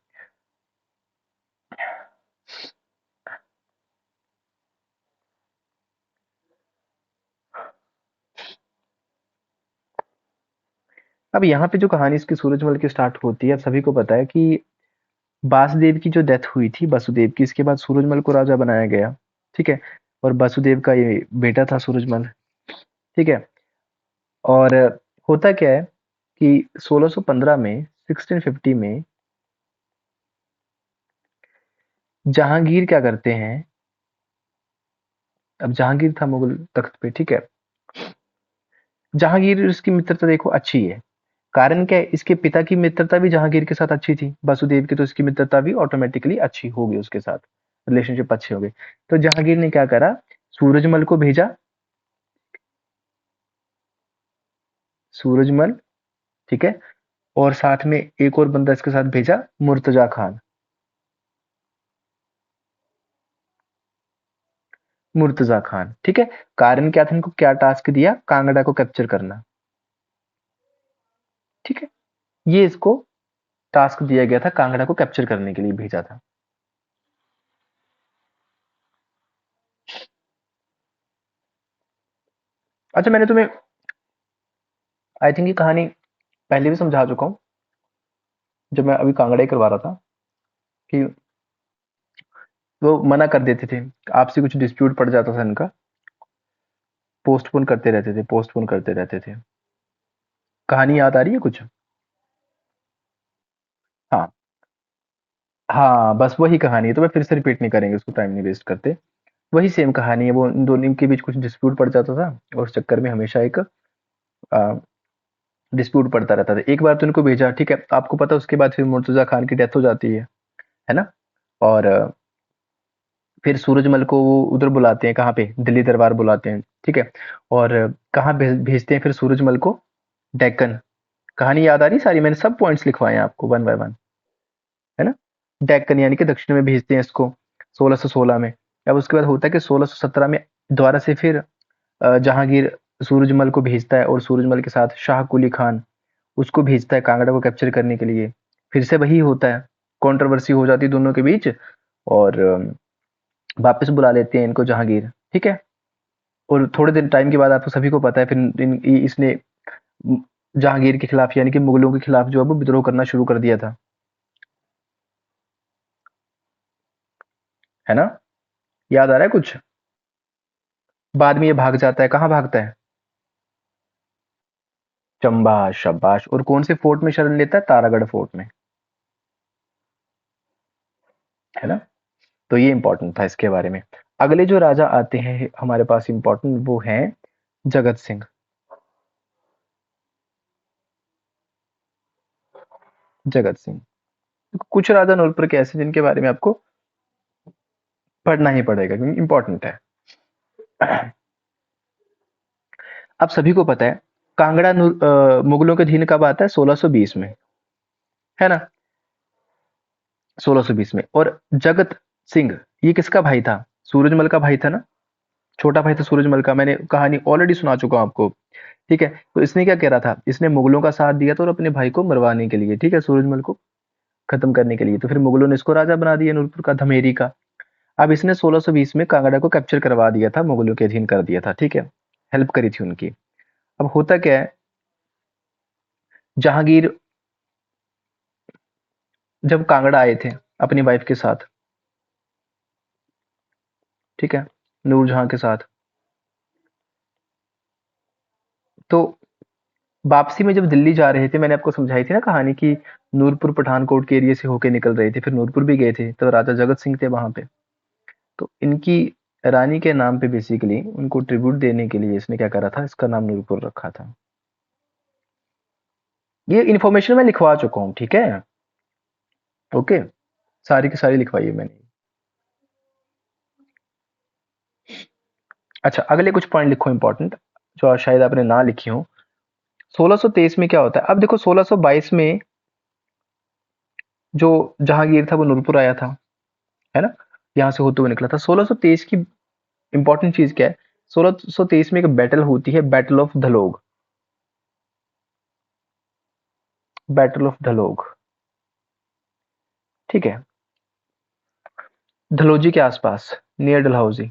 अब यहाँ पे जो कहानी इसकी सूरजमल की स्टार्ट होती है, अब सभी को पता है कि वासुदेव की जो डेथ हुई थी वसुदेव की, इसके बाद सूरजमल को राजा बनाया गया। ठीक है, और वसुदेव का ये बेटा था सूरजमल। ठीक है, और होता क्या है कि 1615 में, 1650 में जहांगीर क्या करते हैं? अब जहांगीर था मुगल तख्त पे। ठीक है, जहांगीर और इसकी मित्रता देखो अच्छी है। कारण क्या है? इसके पिता की मित्रता भी जहांगीर के साथ अच्छी थी वसुदेव की, तो इसकी मित्रता भी ऑटोमेटिकली अच्छी होगी उसके साथ, रिलेशनशिप अच्छे हो गए। तो जहांगीर ने क्या करा? सूरजमल को भेजा। सूरजमल, ठीक है, और साथ में एक और बंदा इसके साथ भेजा, मुर्तजा खान। मुर्तजा खान, ठीक है। कारण क्या था, इनको क्या टास्क दिया, कांगड़ा को कैप्चर करना, ठीक है। ये इसको टास्क दिया गया था, कांगड़ा को कैप्चर करने के लिए भेजा था। अच्छा, मैंने तुम्हें आई थिंक ये कहानी पहले भी समझा चुका हूँ, जब मैं अभी कांगड़ा ही करवा रहा था, कि वो मना कर देते थे, आपसे कुछ डिस्प्यूट पड़ जाता था इनका, पोस्टपोन करते रहते थे, पोस्टपोन करते रहते थे। कहानी याद आ रही है कुछ? हाँ, हाँ, बस वही कहानी है, तो मैं फिर से रिपीट नहीं करेंगे, उसको टाइम नहीं वेस्ट करते। वही सेम कहानी है, वो इन दोनों के बीच कुछ डिस्प्यूट पड़ जाता था, और उस चक्कर में हमेशा एक डिस्प्यूट पड़ता रहता था। एक बार तो इनको भेजा, ठीक है, आपको पता है उसके बाद फिर मुर्तजा खान की डेथ हो जाती है ना। और फिर सूरजमल को वो उधर बुलाते हैं, कहाँ पे, दिल्ली दरबार बुलाते हैं, ठीक है। और कहाँ भेजते हैं फिर सूरजमल को, डेक्कन। कहानी याद आ रही है सारी, मैंने सब पॉइंट्स लिखवाए हैं आपको वन बाय वन, है ना। डेक्कन यानी कि दक्षिण में भेजते हैं इसको, 1616 में। अब उसके बाद होता है कि 1617 में दोबारा से फिर जहांगीर सूरजमल को भेजता है, और सूरजमल के साथ शाह कुली खान उसको भेजता है कांगड़ा को कैप्चर करने के लिए। फिर से वही होता है, कंट्रोवर्सी हो जाती है दोनों के बीच, और वापस बुला लेते हैं इनको जहांगीर, ठीक है। और थोड़े दिन टाइम के बाद आपको सभी को पता है, फिर इसने जहांगीर के खिलाफ यानी कि मुगलों के खिलाफ जो है वो विद्रोह करना शुरू कर दिया था, है ना। याद आ रहा है कुछ? बाद में ये भाग जाता है, कहाँ भागता है? चंबा, शाबाश। और कौन से फोर्ट में शरण लेता है? तारागढ़ फोर्ट में, है ना। तो ये इंपॉर्टेंट था इसके बारे में। अगले जो राजा आते हैं हमारे पास इंपॉर्टेंट, वो हैं जगत सिंह। जगत सिंह, कुछ राजा नूरपुर के ऐसे जिनके बारे में आपको पढ़ना ही पड़ेगा, क्योंकि इंपॉर्टेंट है। अब सभी को पता है, कांगड़ा मुगलों के अधीन कब आता है? 1620 में, है ना। 1620 में। और जगत सिंह, ये किसका भाई था? सूरजमल का भाई था ना, छोटा भाई था सूरजमल का। मैंने कहानी ऑलरेडी सुना चुका हूं आपको, ठीक है। तो इसने क्या कह रहा था, इसने मुगलों का साथ दिया था, और अपने भाई को मरवाने के लिए, ठीक है, सूरजमल को खत्म करने के लिए। तो फिर मुगलों ने इसको राजा बना दिया नूरपुर का, धमेरी का। अब इसने 1620 में कांगड़ा को कैप्चर करवा दिया था, मुगलों के अधीन कर दिया था, ठीक है। हेल्प करी थी उनकी। अब होता क्या है, जहांगीर जब कांगड़ा आए थे अपनी वाइफ के साथ, ठीक है, नूरजहां के साथ, तो वापसी में जब दिल्ली जा रहे थे, मैंने आपको समझाई थी ना कहानी की, नूरपुर पठानकोट के एरिया से होके निकल रहे थे, फिर नूरपुर भी गए थे, तो राजा जगत सिंह थे वहां पे। तो इनकी रानी के नाम पे बेसिकली उनको ट्रिब्यूट देने के लिए इसने क्या करा था, इसका नाम नूरपुर रखा था। ये इन्फॉर्मेशन मैं लिखवा चुका हूँ, ठीक है। ओके, सारी की सारी लिखवाई है मैंने। अच्छा, अगले कुछ पॉइंट लिखो इंपॉर्टेंट, जो शायद आपने ना लिखी हो। 1623 में क्या होता है? अब देखो, 1622 में जो जहांगीर था वो नूरपुर आया था, है ना, यहाँ से होते हुए निकला था। 1623 की इंपॉर्टेंट चीज क्या है? 1623 में एक बैटल होती है, बैटल ऑफ धलोग। बैटल ऑफ धलोग, ठीक है, धलोजी के आसपास, नियर डलहौजी।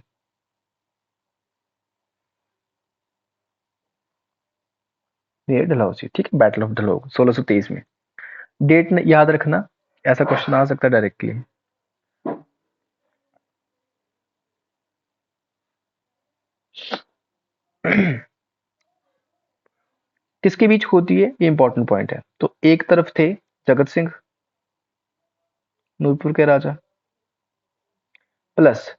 नियर डलहौजी, ठीक है, बैटल ऑफ धलोग 1623 में। डेट याद रखना, ऐसा क्वेश्चन आ सकता है डायरेक्टली। किसके बीच होती है, ये इंपॉर्टेंट पॉइंट है। तो एक तरफ थे जगत सिंह, नूरपुर के राजा, प्लस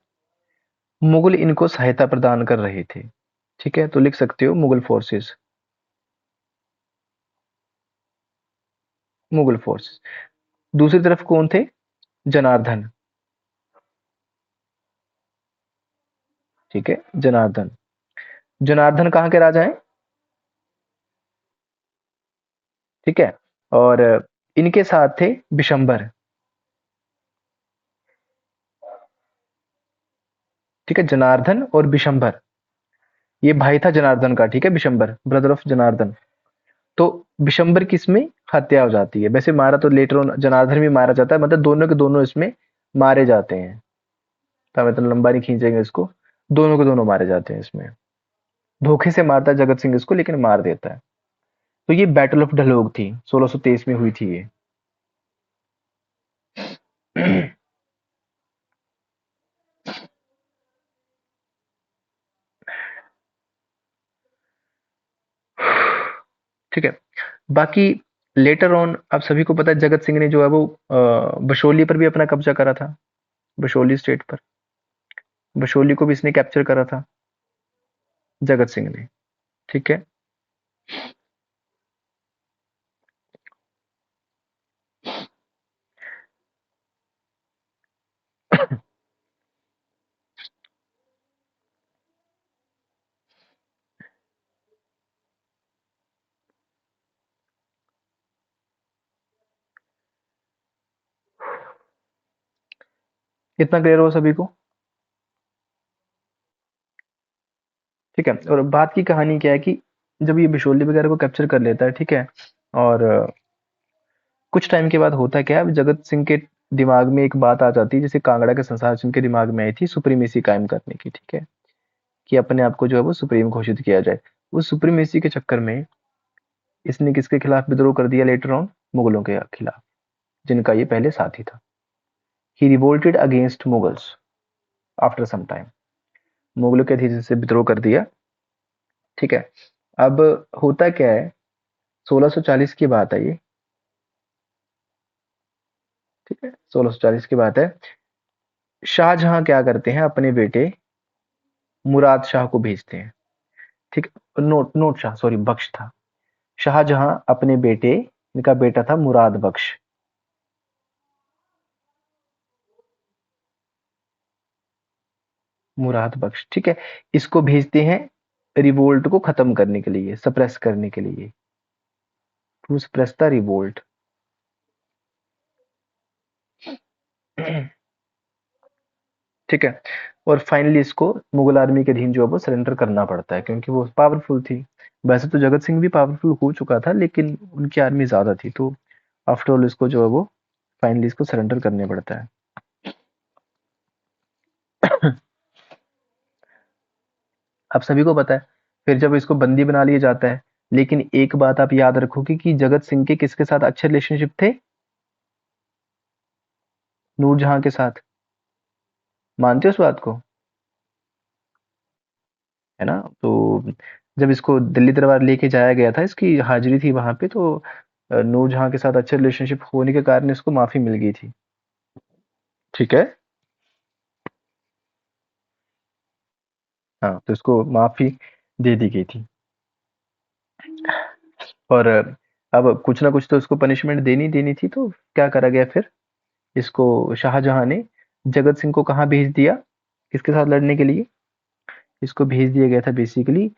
मुगल इनको सहायता प्रदान कर रहे थे, ठीक है। तो लिख सकते हो मुगल फोर्सेस, मुगल फोर्स। दूसरी तरफ कौन थे? जनार्दन, ठीक है, जनार्दन। जनार्दन कहाँ के राजा हैं? ठीक है। और इनके साथ थे बिशंबर, ठीक है, जनार्दन और बिशंबर। ये भाई था जनार्दन का, ठीक है, बिशंबर ब्रदर ऑफ जनार्दन। तो बिशंबर की इसमें हत्या हो जाती है। वैसे मारा तो लेटर ऑन जनार्दन भी मारा जाता है, मतलब दोनों के दोनों इसमें मारे जाते हैं। तो मतलब लंबा नहीं खींचेंगे इसको, दोनों के दोनों मारे जाते हैं इसमें। धोखे से मारता है जगत सिंह इसको, लेकिन मार देता है। तो ये बैटल ऑफ ढलोग थी, 1623 में हुई थी ये। ठीक है। बाकी लेटर ऑन आप सभी को पता है जगत सिंह ने जो है वो बशोली पर भी अपना कब्जा करा था, बशोली स्टेट पर। बशोली को भी इसने कैप्चर करा था, जगत सिंह ने, ठीक है। इतना क्लियर हो सभी को? ठीक है। और बात की कहानी क्या है कि जब ये बिशोली वगैरह को कैप्चर कर लेता है, ठीक है, और कुछ टाइम के बाद होता क्या है, जगत सिंह के दिमाग में एक बात आ जाती है, जैसे कांगड़ा के संसार सिंह के दिमाग में आई थी, सुप्रीमेसी कायम करने की, ठीक है, कि अपने आप को जो है वो सुप्रीम घोषित किया जाए। उस सुप्रीमेसी के चक्कर में इसने किसके खिलाफ विद्रोह कर दिया लेटर ऑन? मुगलों के खिलाफ, जिनका ये पहले साथी था। He revolted against Mughals after some time, मुगलों के अधीन से विद्रोह कर दिया, ठीक है। अब होता क्या है, 1640 की बात है ये, ठीक है, 1640 की बात है। शाहजहां क्या करते हैं, अपने बेटे मुराद शाह को भेजते हैं, ठीक है, नोट नोट शाह, सॉरी, बख्श था। शाहजहां अपने बेटे, इनका बेटा था मुराद बख्श, मुराद बख्श, ठीक है, इसको भेजते हैं रिवोल्ट को खत्म करने के लिए, सप्रेस करने के लिए, टू सप्रेस द रिवोल्ट। ठीक है। और फाइनली इसको मुगल आर्मी के अधीन जो है वो सरेंडर करना पड़ता है, क्योंकि वो पावरफुल थी। वैसे तो जगत सिंह भी पावरफुल हो चुका था, लेकिन उनकी आर्मी ज्यादा थी, तो आफ्टर ऑल इसको जो है वो फाइनली इसको सरेंडर करने पड़ता है। अब सभी को पता है, फिर जब इसको बंदी बना लिया जाता है, लेकिन एक बात आप याद रखोगे कि जगत सिंह के किसके साथ अच्छे रिलेशनशिप थे? नूरजहां के साथ। मानते हो उस बात को? है ना? तो जब इसको दिल्ली दरबार लेके जाया गया था, इसकी हाजिरी थी वहां पे, तो नूरजहां के साथ अच्छे रिलेशनशिप होने के कारण इसको माफी मिल गई थी, ठीक है। हाँ, तो इसको माफी दे दी गई थी। और अब कुछ ना कुछ तो इसको पनिशमेंट देनी देनी थी, तो क्या करा गया फिर, इसको शाहजहां ने जगत सिंह को कहाँ भेज दिया, किसके साथ लड़ने के लिए? इसको भेज दिया गया था बेसिकली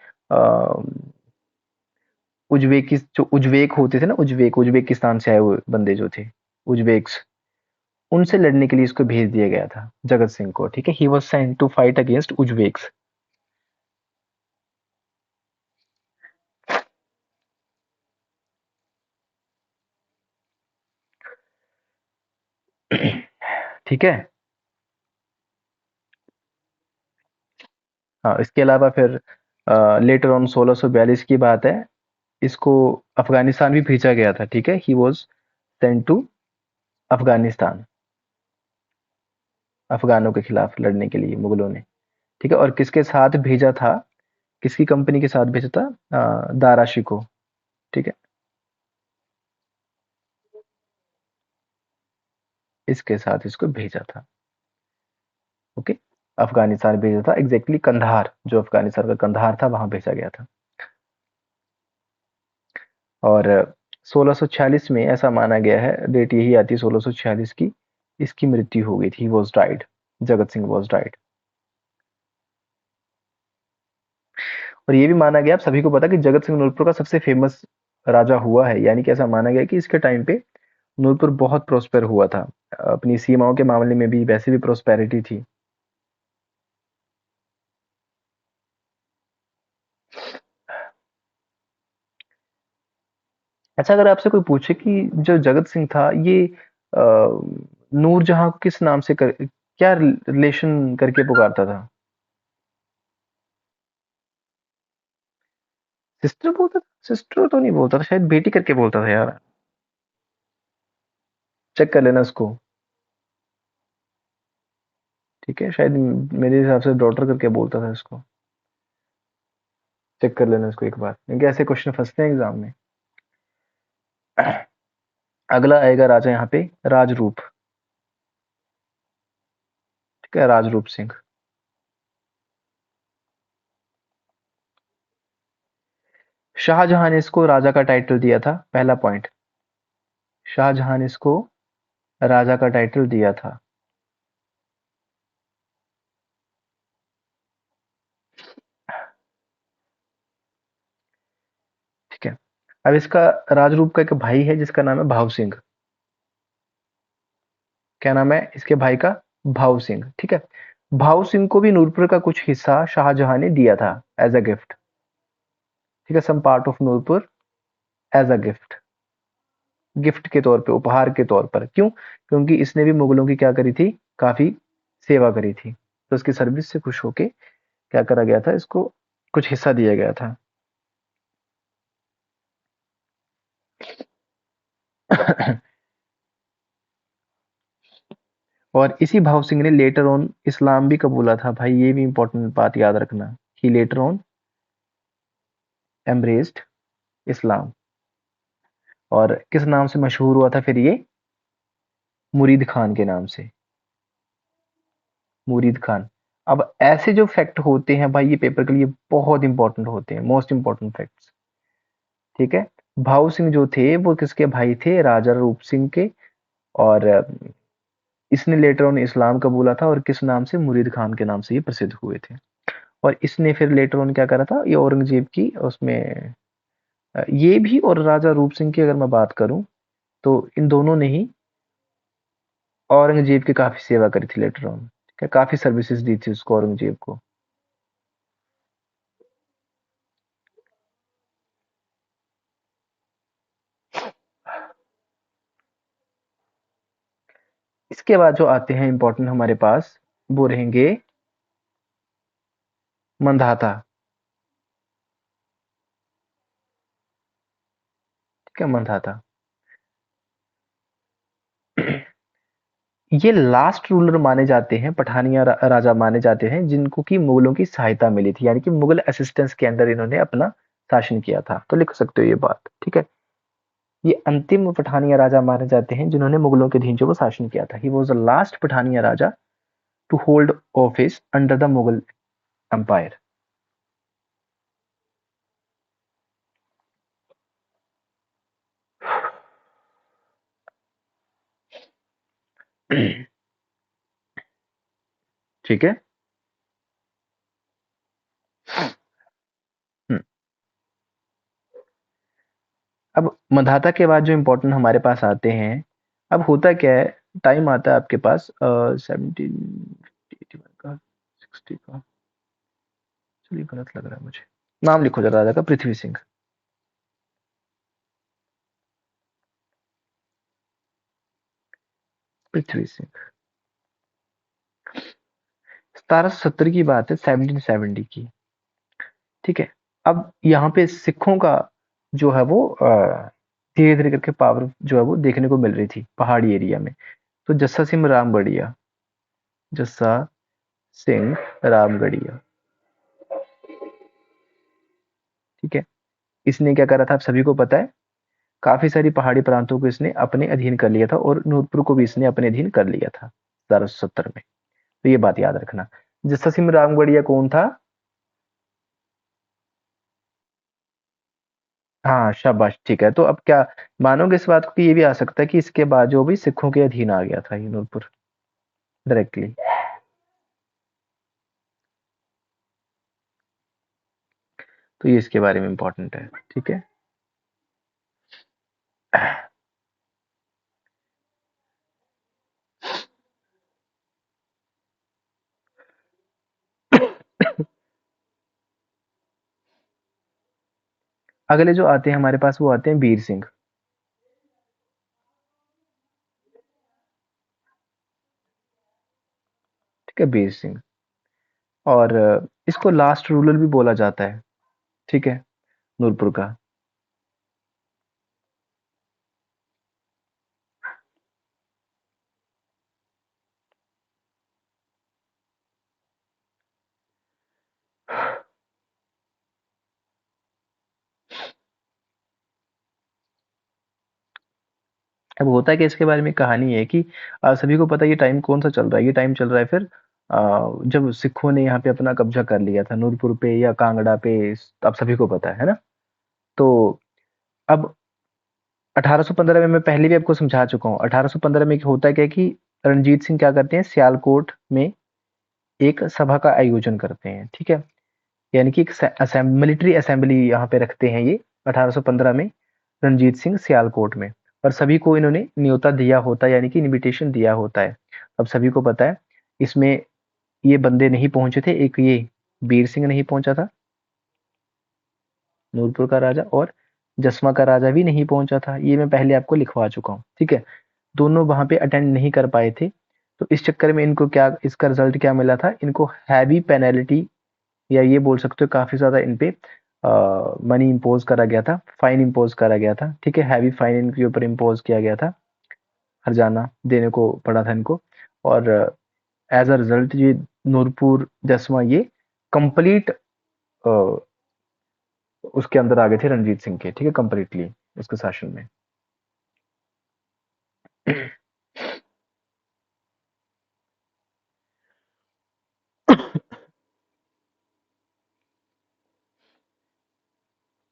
जो उज्बेक होते थे ना, उज्बेकिस्तान से आए हुए बंदे जो थे, उज्बेक्स, उनसे लड़ने के लिए इसको भेज दिया गया था जगत सिंह को, ठीक है। He was sent to fight against Uzbeks. ठीक है। हाँ, इसके अलावा फिर लेटर ऑन 1642 की बात है, इसको अफगानिस्तान भी भेजा गया था, ठीक है। He was sent to Afghanistan, अफगानों के खिलाफ लड़ने के लिए मुगलों ने, ठीक है। और किसके साथ भेजा था, किसकी कंपनी के साथ भेजा था? दारा शिकोह, ठीक है, इसके साथ इसको भेजा था, ओके। अफगानिस्तान भेजा था, एग्जैक्टली कंधार, जो अफगानिस्तान का कंधार था, वहां भेजा गया था। और 1646 में ऐसा माना गया है, डेट यही आती है 1646 की, इसकी मृत्यु हो गई थी, was died, Jagat Singh was died. और ये भी माना गया, आप सभी को पता है कि जगत सिंह नूरपुर का सबसे फेमस राजा हुआ है, यानी कि ऐसा माना गया कि इसके टाइम पे नूरपुर बहुत प्रोस्पर हुआ था। अपनी सीमाओं के मामले में भी वैसे भी प्रोस्पेरिटी थी। अच्छा, अगर आपसे कोई पूछे कि जो जगत सिंह था ये नूरजहां को किस नाम से क्या रिलेशन करके पुकारता था? सिस्टर बोलता था? सिस्टर तो नहीं बोलता था, शायद बेटी करके बोलता था यार। चेक कर लेना इसको। ठीक है, शायद मेरे हिसाब से डॉटर करके बोलता था इसको। चेक कर लेना इसको एक बार, क्योंकि ऐसे क्वेश्चन फंसते हैं एग्जाम में। अगला आएगा राजा यहाँ पे राजरूप। ठीक है, राजरूप सिंह। शाहजहां ने इसको राजा का टाइटल दिया था, पहला पॉइंट। शाहजहां ने इसको राजा का टाइटल दिया था। ठीक है। अब इसका राजरूप का एक भाई है जिसका नाम है भाव सिंह। क्या नाम है इसके भाई का? भाव सिंह। ठीक है। भाव सिंह को भी नूरपुर का कुछ हिस्सा शाहजहां ने दिया था एज अ गिफ्ट। ठीक है, some part of Nurpur as a gift. गिफ्ट के तौर पे, उपहार के तौर पर। क्यों? क्योंकि इसने भी मुगलों की क्या करी थी, काफी सेवा करी थी, तो उसकी सर्विस से खुश होके क्या करा गया था, इसको कुछ हिस्सा दिया गया था। और इसी भाव सिंह ने लेटर ऑन इस्लाम भी कबूला था भाई, ये भी इंपॉर्टेंट बात याद रखना। ही लेटर ऑन एम्ब्रेस्ड इस्लाम। और किस नाम से मशहूर हुआ था फिर ये? मुरीद खान के नाम से। मुरीद खान। अब ऐसे जो फैक्ट होते हैं भाई, ये पेपर के लिए बहुत इंपॉर्टेंट होते हैं, मोस्ट इंपॉर्टेंट फैक्ट्स। ठीक है। भाऊ सिंह जो थे वो किसके भाई थे? राजा रूप सिंह के। और इसने लेटर ऑन इस्लाम कबूला था, और किस नाम से? मुरीद खान के नाम से ये प्रसिद्ध हुए थे। और इसने फिर लेटर ऑन क्या करा था, ये औरंगजेब की उसमें ये भी, और राजा रूप सिंह की अगर मैं बात करूं, तो इन दोनों ने ही औरंगजेब की काफी सेवा करी थी लेटर ऑन। ठीक है, काफी सर्विसेज दी थी उसको, औरंगजेब को। इसके बाद जो आते हैं इंपॉर्टेंट हमारे पास, वो रहेंगे मंधाता। ठीक है, मंधाता। ये लास्ट रूलर माने जाते हैं, पठानिया राजा माने जाते हैं, जिनको की मुगलों की सहायता मिली थी, यानी कि मुगल असिस्टेंस के अंदर इन्होंने अपना शासन किया था, तो लिख सकते हो ये बात। ठीक है। ये अंतिम पठानिया राजा माने जाते हैं जिन्होंने मुगलों के अधीन जो वो शासन किया था। He was the last Pathania राजा to hold office under the Mughal empire. ठीक है। हम्म, अब मंधाता के बाद जो इंपॉर्टेंट हमारे पास आते हैं, अब होता क्या है, टाइम आता है आपके पास 1781 का, 60 का। चलिए, गलत लग रहा है मुझे। नाम लिखो जरा राजा का, पृथ्वी सिंह। पृथ्वी सिंह। 1770 की बात है, 1770 की। ठीक है। अब यहाँ पे सिखों का जो है वो धीरे धीरे करके पावर जो है वो देखने को मिल रही थी पहाड़ी एरिया में। तो जस्सा सिंह रामगढ़िया, जस्सा सिंह रामगढ़िया। ठीक है। इसने क्या करा था, आप सभी को पता है, काफी सारी पहाड़ी प्रांतों को इसने अपने अधीन कर लिया था, और नूरपुर को भी इसने अपने अधीन कर लिया था 1770 में। तो ये बात याद रखना। जस्सा सिंह रामगढ़िया कौन था? हाँ, शाबाश। ठीक है, तो अब क्या मानोगे इस बात को कि ये भी आ सकता है कि इसके बाद जो भी सिखों के अधीन आ गया था ये नूरपुर डायरेक्टली? तो ये इसके बारे में इंपॉर्टेंट है। ठीक है। अगले जो आते हैं हमारे पास वो आते हैं बीर सिंह। ठीक है, बीर सिंह। और इसको लास्ट रूलर भी बोला जाता है। ठीक है, नूरपुर का। अब होता है कि इसके बारे में कहानी है कि सभी को पता है ये टाइम कौन सा चल रहा है। ये टाइम चल रहा है फिर जब सिखों ने यहाँ पे अपना कब्जा कर लिया था नूरपुर पे या कांगड़ा पे। आप सभी को पता है ना। तो अब 1815 में मैं पहले भी आपको समझा चुका हूँ। 1815 में होता क्या है कि रणजीत सिंह क्या करते हैं, सियालकोट में एक सभा का आयोजन करते हैं। ठीक है, यानी कि एक मिलिट्री असेंबली यहाँ पे रखते हैं ये 1815 में, रणजीत सिंह सियालकोट में। और सभी को इन्होंने न्योता दिया होता है, यानी कि इनविटेशन दिया होता है। अब सभी को पता है इसमें ये बंदे नहीं पहुंचे थे। एक ये बीर सिंह नहीं पहुंचा था, नूरपुर का राजा, और जसवा का राजा भी नहीं पहुंचा था। ये मैं पहले आपको लिखवा चुका हूँ। ठीक है, दोनों वहां पे अटेंड नहीं कर पाए थे। तो इस चक्कर में इनको क्या, इसका रिजल्ट क्या मिला था, इनको हैवी पेनल्टी, या ये बोल सकते हो काफी ज्यादा इन पे मनी इम्पोज करा गया था, फाइन इम्पोज करा गया था। ठीक है, हैवी फाइन इनके ऊपर इम्पोज किया गया था, हरजाना देने को पड़ा था इनको। और एज अ रिजल्ट ये नूरपुर जसवा ये कंप्लीट उसके अंदर आ गए थे रणजीत सिंह के। ठीक है, कंप्लीटली उसके शासन में।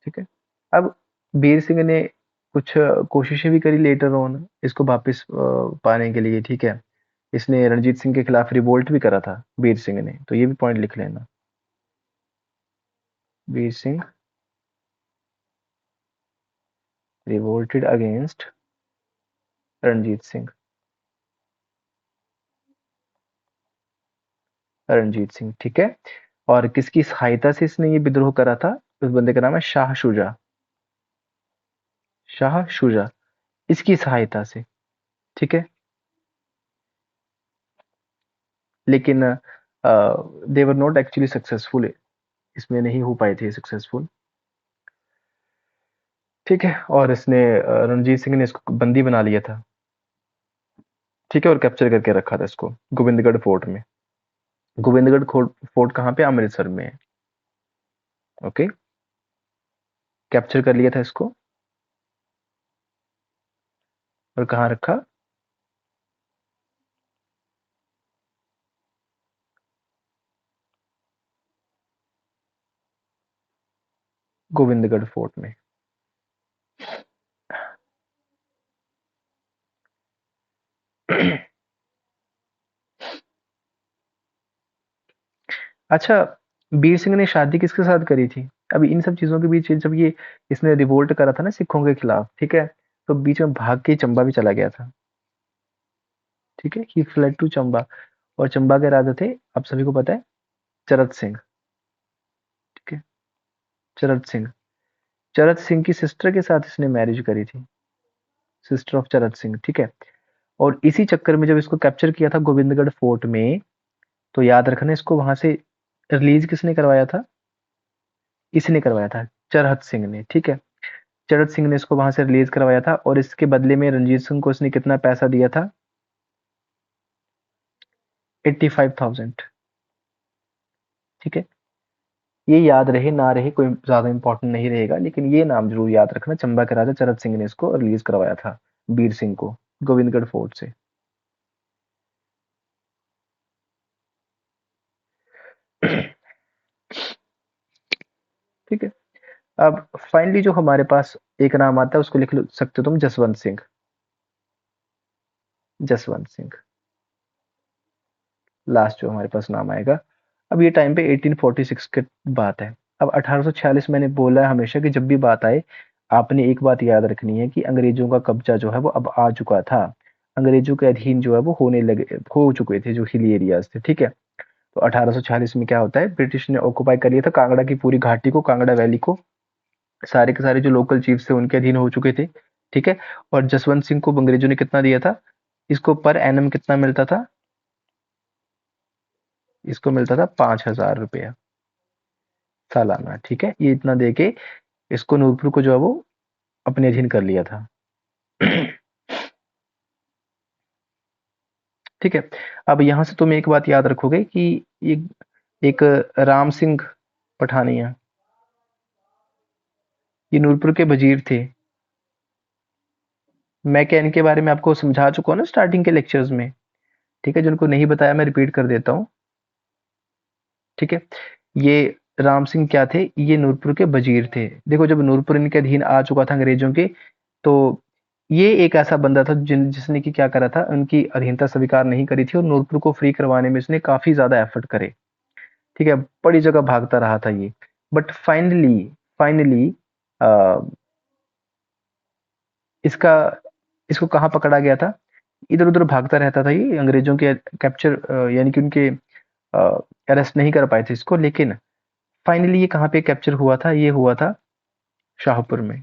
ठीक है, अब बीर सिंह ने कुछ कोशिशें भी करी लेटर ऑन इसको वापस पाने के लिए। ठीक है, इसने रणजीत सिंह के खिलाफ रिवोल्ट भी करा था बीर सिंह ने, तो ये भी पॉइंट लिख लेना। Bir Singh revolted against Ranjit Singh. रणजीत सिंह, ठीक है। और किसकी सहायता से इसने ये विद्रोह करा था, उस बंदे का नाम है शाह शुजा। शाह शुजा, इसकी सहायता से। ठीक है, लेकिन दे वर नॉट एक्चुअली सक्सेसफुल, इसमें नहीं हो पाए थे सक्सेसफुल। ठीक है, और इसने रणजीत सिंह ने इसको बंदी बना लिया था। ठीक है, और कैप्चर करके रखा था इसको गोविंदगढ़ फोर्ट में। गोविंदगढ़ फोर्ट कहाँ पे, अमृतसर में है। ओके, कैप्चर कर लिया था इसको, और कहाँ रखा, गोविंदगढ़ फोर्ट में। अच्छा, बीर सिंह ने शादी किसके साथ करी थी। अभी इन सब चीजों के बीच जब ये इसने रिवोल्ट करा था ना सिखों के खिलाफ, ठीक है, तो बीच में भाग के चंबा भी चला गया था। ठीक है, ही फ्लड टू चंबा। और चंबा के राजा थे, आप सभी को पता है, चरत सिंह। ठीक है, चरत सिंह। चरत सिंह की सिस्टर के साथ इसने मैरिज करी थी, सिस्टर ऑफ चरत सिंह। ठीक है, और इसी चक्कर में जब इसको कैप्चर किया था गोविंदगढ़ फोर्ट में, तो याद रखना इसको वहां से रिलीज किसने करवाया था, इसने करवाया था, चरहत सिंह ने। ठीक है, चरत सिंह ने इसको वहां से रिलीज करवाया था, और इसके बदले में रणजीत सिंह को इसने कितना पैसा दिया था, 85,000। ठीक है, ये याद रहे ना रहे कोई ज्यादा इंपॉर्टेंट नहीं रहेगा, लेकिन ये नाम जरूर याद रखना, चंबा के राजा चरत सिंह ने इसको रिलीज करवाया था, बीर सिंह को, गोविंदगढ़ फोर्ट से। ठीक है, अब फाइनली जो हमारे पास एक नाम आता है उसको लिख सकते हो तुम, जसवंत सिंह। जसवंत सिंह लास्ट जो हमारे पास नाम आएगा। अब ये टाइम पे 1846 की बात है। अब 1846 मैंने बोला है हमेशा कि जब भी बात आए आपने एक बात याद रखनी है कि अंग्रेजों का कब्जा जो है वो अब आ चुका था। अंग्रेजों के अधीन जो है वो होने लगे हो चुके थे जो हिली एरियाज थे, ठीक है। तो 1846 में क्या होता है, ब्रिटिश ने ऑक्युपाई कर लिया था कांगड़ा की पूरी घाटी को, कांगड़ा वैली को। सारे के सारे जो लोकल चीफ्स थे उनके अधीन हो चुके थे, ठीक है। और जसवंत सिंह को अंग्रेजों ने कितना दिया था, इसको पर एनम कितना मिलता था, इसको मिलता था 5,000 रुपया सालाना, ठीक है। ये इतना दे के इसको नूरपुर को जो है वो अपने अधीन कर लिया था। ठीक है। अब यहां से तुम एक बात याद रखोगे कि ये एक राम सिंह पठानिया, ये नूरपुर के वजीर थे। मैं क्या इनके बारे में आपको समझा चुका हूँ ना स्टार्टिंग के लेक्चर्स में, ठीक है। जिनको नहीं बताया मैं रिपीट कर देता हूँ, ठीक है। ये राम सिंह क्या थे, ये नूरपुर के वजीर थे। देखो जब नूरपुर इनके अधीन आ चुका था अंग्रेजों के, तो ये एक ऐसा बंदा था जिसने कि क्या करा था, उनकी अधीनता स्वीकार नहीं करी थी और नूरपुर को फ्री करवाने में इसने काफी ज्यादा एफर्ट करे, ठीक है। बड़ी जगह भागता रहा था ये, बट फाइनली फाइनली इसका इसको कहाँ पकड़ा गया था, इधर उधर भागता रहता था ये, अंग्रेजों के कैप्चर यानी कि उनके अरेस्ट नहीं कर पाए थे इसको, लेकिन फाइनली ये कहाँ पे कैप्चर हुआ था, ये हुआ था शाहपुर में,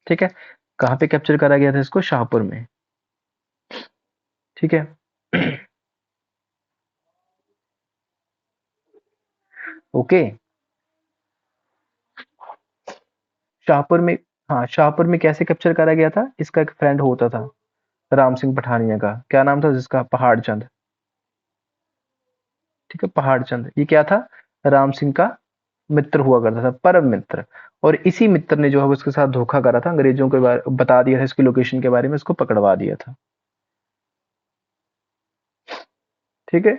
ठीक है। कहाँ पे कैप्चर करा गया था इसको, शाहपुर में, ठीक है। ओके। शाहपुर में, हाँ शाहपुर में कैसे कैप्चर करा गया था, इसका एक फ्रेंड होता था राम सिंह पठानिया का, क्या नाम था जिसका, पहाड़ चंद, ठीक है। पहाड़ चंद ये क्या था, राम सिंह का मित्र हुआ करता था, परम मित्र। और इसी मित्र ने जो है उसके साथ धोखा करा था, अंग्रेजों के बारे बता दिया था इसकी लोकेशन के बारे में, इसको पकड़वा दिया था, ठीक है।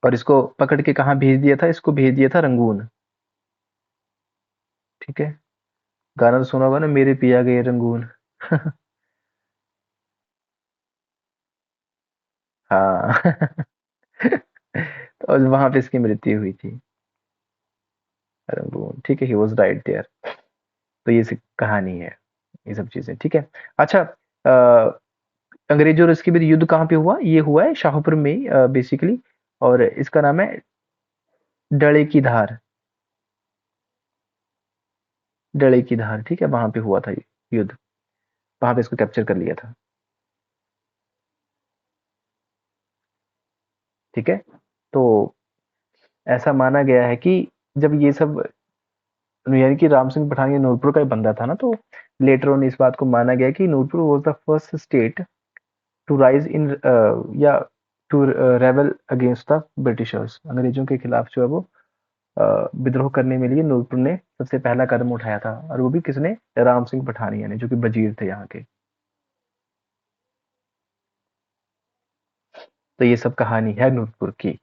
और इसको पकड़ के कहाँ भेज दिया था, इसको भेज दिया था रंगून, ठीक है। गाना तो सुना होगा ना, मेरे पिया गए रंगून। हाँ। तो वहां पे इसकी मृत्यु हुई थी, रंगून, ठीक है। He was right there. तो ये कहानी है, ये सब चीजें, ठीक है। अच्छा, अंग्रेजों और इसके बीच युद्ध कहाँ पे हुआ, ये हुआ है शाहपुर में बेसिकली। और इसका नाम है डले की धार, डले की धार, ठीक है। वहां पे हुआ था ये युद्ध, वहां पे इसको कैप्चर कर लिया था, ठीक है। तो ऐसा माना गया है कि जब ये सब, यानी कि राम सिंह पठान ये नूरपुर का ही बंदा था ना, तो लेटर ऑन इस बात को माना गया कि Noorpur was the first state to rise in या to rebel against the Britishers, अंग्रेजों के खिलाफ जो है वो विद्रोह करने में लिए नूरपुर ने सबसे पहला कदम उठाया था, और वो भी किसने, राम सिंह पठानिया ने, जो कि वजीर थे यहाँ के। तो ये सब कहानी है नूरपुर की।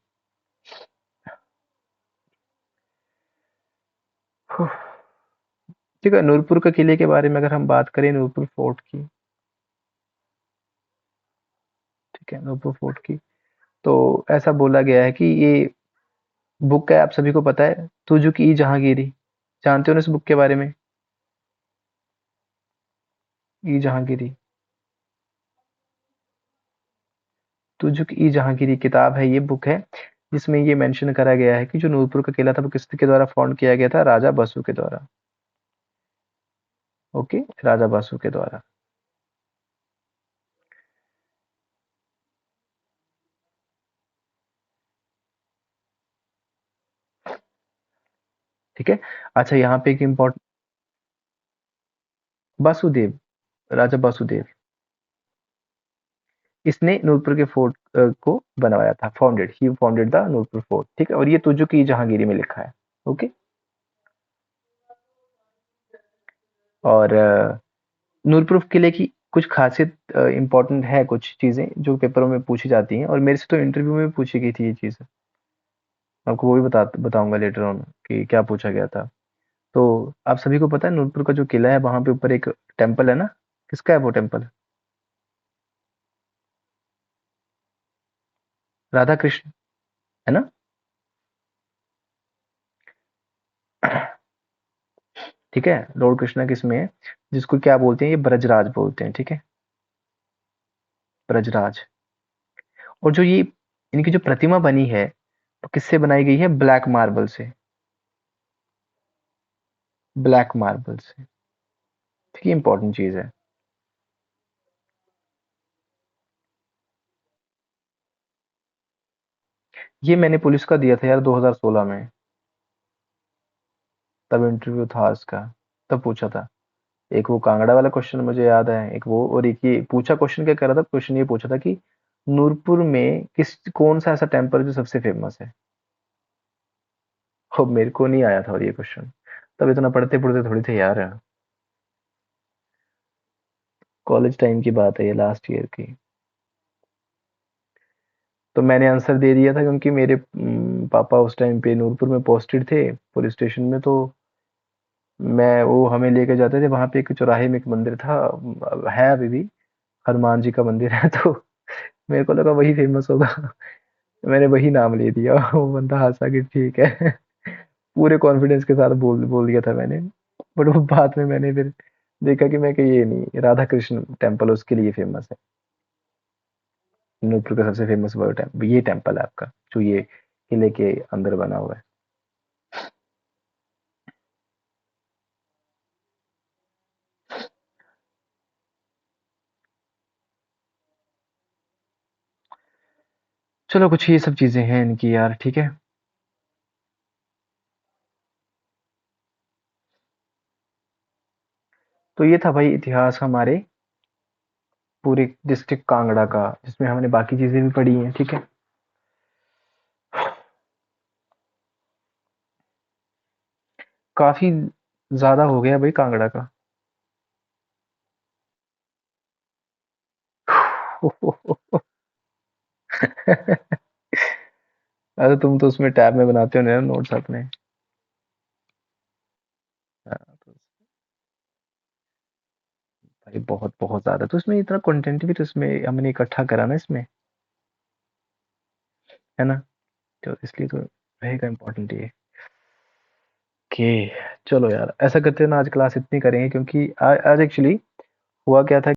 ठीक है। नूरपुर के किले के बारे में अगर हम बात करें, नूरपुर फोर्ट की, ठीक है, नूरपुर फोर्ट की, तो ऐसा बोला गया है कि ये बुक है, आप सभी को पता है, तुजुक ई जहांगीरी, जानते हो ना इस बुक के बारे में, ई जहांगीरी, तुजुक ई जहांगीरी किताब है, ये बुक है जिसमें ये मेंशन करा गया है कि जो नूरपुर का किला था वो किसके द्वारा फाउंड किया गया था, राजा बसु के द्वारा। ओके, राजा बसु के द्वारा, ठीक है। अच्छा, यहाँ पे एक इम्पोर्टेंट, वासुदेव, राजा वासुदेव, इसने नूरपुर के फोर्ट को बनवाया था, founded, he founded the Nurpur fort, ठीक है। और ये तुजुक ई जहांगीरी में लिखा है, ओके। और नूरपुर किले की कुछ खासियत इंपॉर्टेंट है, कुछ चीजें जो पेपरों में पूछी जाती हैं, और मेरे से तो इंटरव्यू में भी पूछी गई थी ये चीज, आपको वो भी बताऊंगा लेटर ऑन कि क्या पूछा गया था। तो आप सभी को पता है नूरपुर का जो किला है वहां पे ऊपर एक टेम्पल है ना, किसका है वो टेम्पल, राधा कृष्ण, है ना? ठीक है, लॉर्ड कृष्णा किसमें है? जिसको क्या बोलते हैं, ये ब्रजराज बोलते हैं, ठीक है, ब्रजराज। और जो ये इनकी जो प्रतिमा बनी है, वो किससे बनाई गई है? ब्लैक मार्बल से, ब्लैक मार्बल से। ठीक है, इंपॉर्टेंट चीज है। ये मैंने पुलिस का दिया था यार 2016 में, तब इंटरव्यू था इसका, तब पूछा था। एक वो कांगड़ा वाला क्वेश्चन मुझे याद है, एक वो, और एक ये पूछा, क्वेश्चन क्या कर रहा था, क्वेश्चन ये पूछा था कि नूरपुर में किस कौन सा ऐसा टेम्पल है जो सबसे फेमस है। अब मेरे को नहीं आया था और ये क्वेश्चन, तब इतना पढ़ते पढ़ते थोड़ी थे यार। कॉलेज टाइम की बात है ये, लास्ट ईयर की। तो मैंने आंसर दे दिया था क्योंकि मेरे पापा उस टाइम पे नूरपुर में पोस्टेड थे पुलिस स्टेशन में, तो मैं वो हमें लेके जाते थे वहां पे, एक चौराहे में एक मंदिर था, है अभी भी, हनुमान जी का मंदिर है। तो मेरे को लगा वही फेमस होगा। मैंने वही नाम ले दिया। वो बंदा हंसा कि ठीक है। पूरे कॉन्फिडेंस के साथ बोल बोल दिया था मैंने। बट वो बाद में मैंने फिर देखा कि मैं कि ये नहीं, राधा कृष्ण टेम्पल उसके लिए फेमस है। नूरपुर का सबसे फेमस वर्ड है ये, टेम्पल है आपका, जो ये किले के अंदर बना हुआ है। चलो कुछ ये सब चीजें हैं इनकी यार, ठीक है। तो ये था भाई इतिहास हमारे पूरे डिस्ट्रिक्ट कांगड़ा का, जिसमें हमने बाकी चीजें भी पढ़ी हैं, ठीक है। काफी ज्यादा हो गया भाई कांगड़ा का। अरे तुम तो उसमें टैब में बनाते हो ना नोट्स अपने। हाँ, तो भाई बहुत बहुत ज्यादा, तो इसमें इतना कंटेंट भी तो इसमें हमने इकट्ठा करा ना इसमें, है ना? तो इसलिए तो रहेगा इम्पोर्टेंट ये। ओके, चलो यार ऐसा करते हैं ना, आज क्लास इतनी करेंगे क्योंकि आज एक्चुअली हुआ क्या था